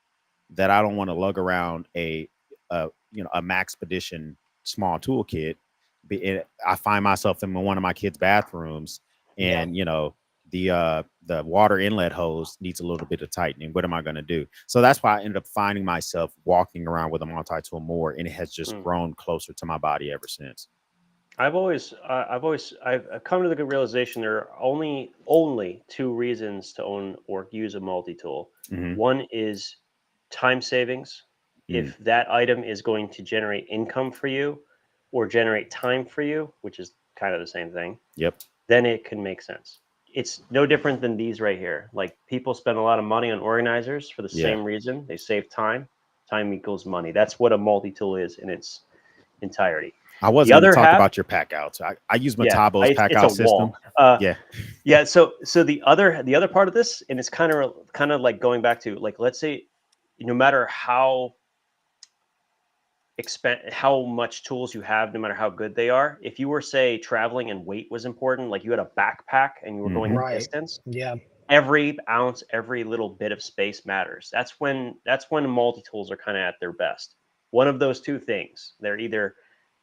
that I don't want to lug around a Maxpedition small toolkit. I find myself in one of my kids' bathrooms, and the water inlet hose needs a little bit of tightening. What am I going to do? So that's why I ended up finding myself walking around with a multi-tool more, and it has just grown closer to my body ever since. I've come to the good realization there are only two reasons to own or use a multi-tool. One is time savings. If that item is going to generate income for you or generate time for you, which is kind of the same thing. Yep. Then it can make sense. It's no different than these right here. Like, people spend a lot of money on organizers for the same reason. They save time. Time equals money. That's what a multi-tool is in its entirety. I wasn't going to talk about your pack outs. I use Metabo's pack out system. So the other part of this, and it's kind of like going back to, like, let's say, no matter how much tools you have, no matter how good they are, if you were, say, traveling and weight was important, like you had a backpack and you were going the distance, every ounce, every little bit of space matters. That's when multi-tools are kind of at their best. One of those two things. They're either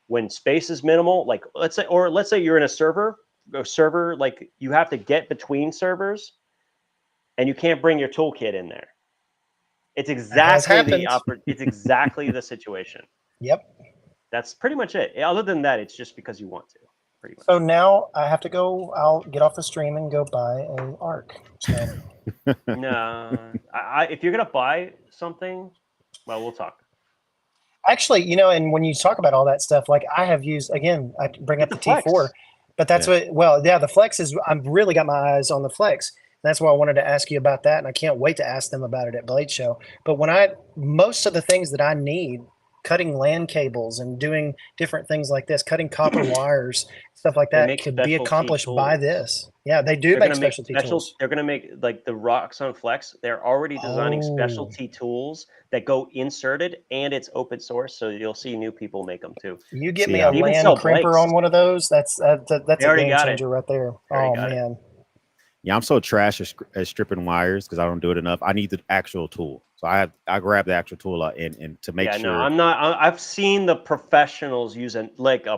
when space is minimal, like let's say you're in a server, like you have to get between servers and you can't bring your toolkit in there. It's exactly the situation. Yep. That's pretty much it. Other than that, it's just because you want to. Pretty much. So now I have to go. I'll get off the stream and go buy an Arc. So. No, if you're gonna buy something, well, we'll talk. Actually, and when you talk about all that stuff, like I have used, again, I bring up the T4, but that's the Flex is. I've really got my eyes on the Flex. That's why I wanted to ask you about that, and I can't wait to ask them about it at Blade Show. But most of the things that I need, cutting LAN cables and doing different things like this, cutting copper wires, stuff like that, could be accomplished by this. Yeah, they do make specialty tools. They're going to make, like the Roxon Flex. They're already designing specialty tools that go inserted, and it's open source, so you'll see new people make them too. You get me a LAN crimper on one of those, that's a game changer right there. Oh man. Yeah, I'm so trash at stripping wires because I don't do it enough. I need the actual tool, so I grab the actual tool and to make sure. No, I'm not. I've seen the professionals use a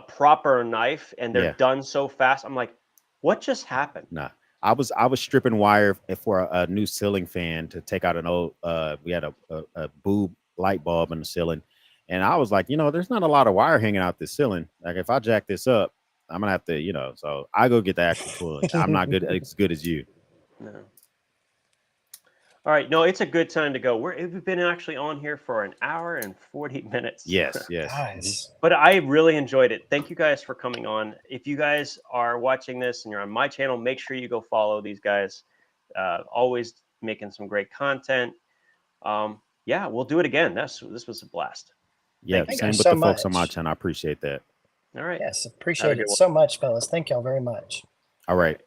proper knife, and they're done so fast. I'm like, what just happened? Nah, I was stripping wire for a new ceiling fan to take out an old. We had a boob light bulb in the ceiling, and I was like, there's not a lot of wire hanging out this ceiling. Like if I jack this up, I'm gonna have to, so I go get the actual tool. I'm not as good as you. No. All right, no, it's a good time to go. We've been actually on here for an hour and 40 minutes. Yes. Nice. But I really enjoyed it. Thank you guys for coming on. If you guys are watching this and you're on my channel, make sure you go follow these guys. Always making some great content. We'll do it again. This was a blast. Yeah, same with the folks on my channel. I appreciate that. All right. Yes, appreciate it so much, fellas. Thank y'all very much. All right.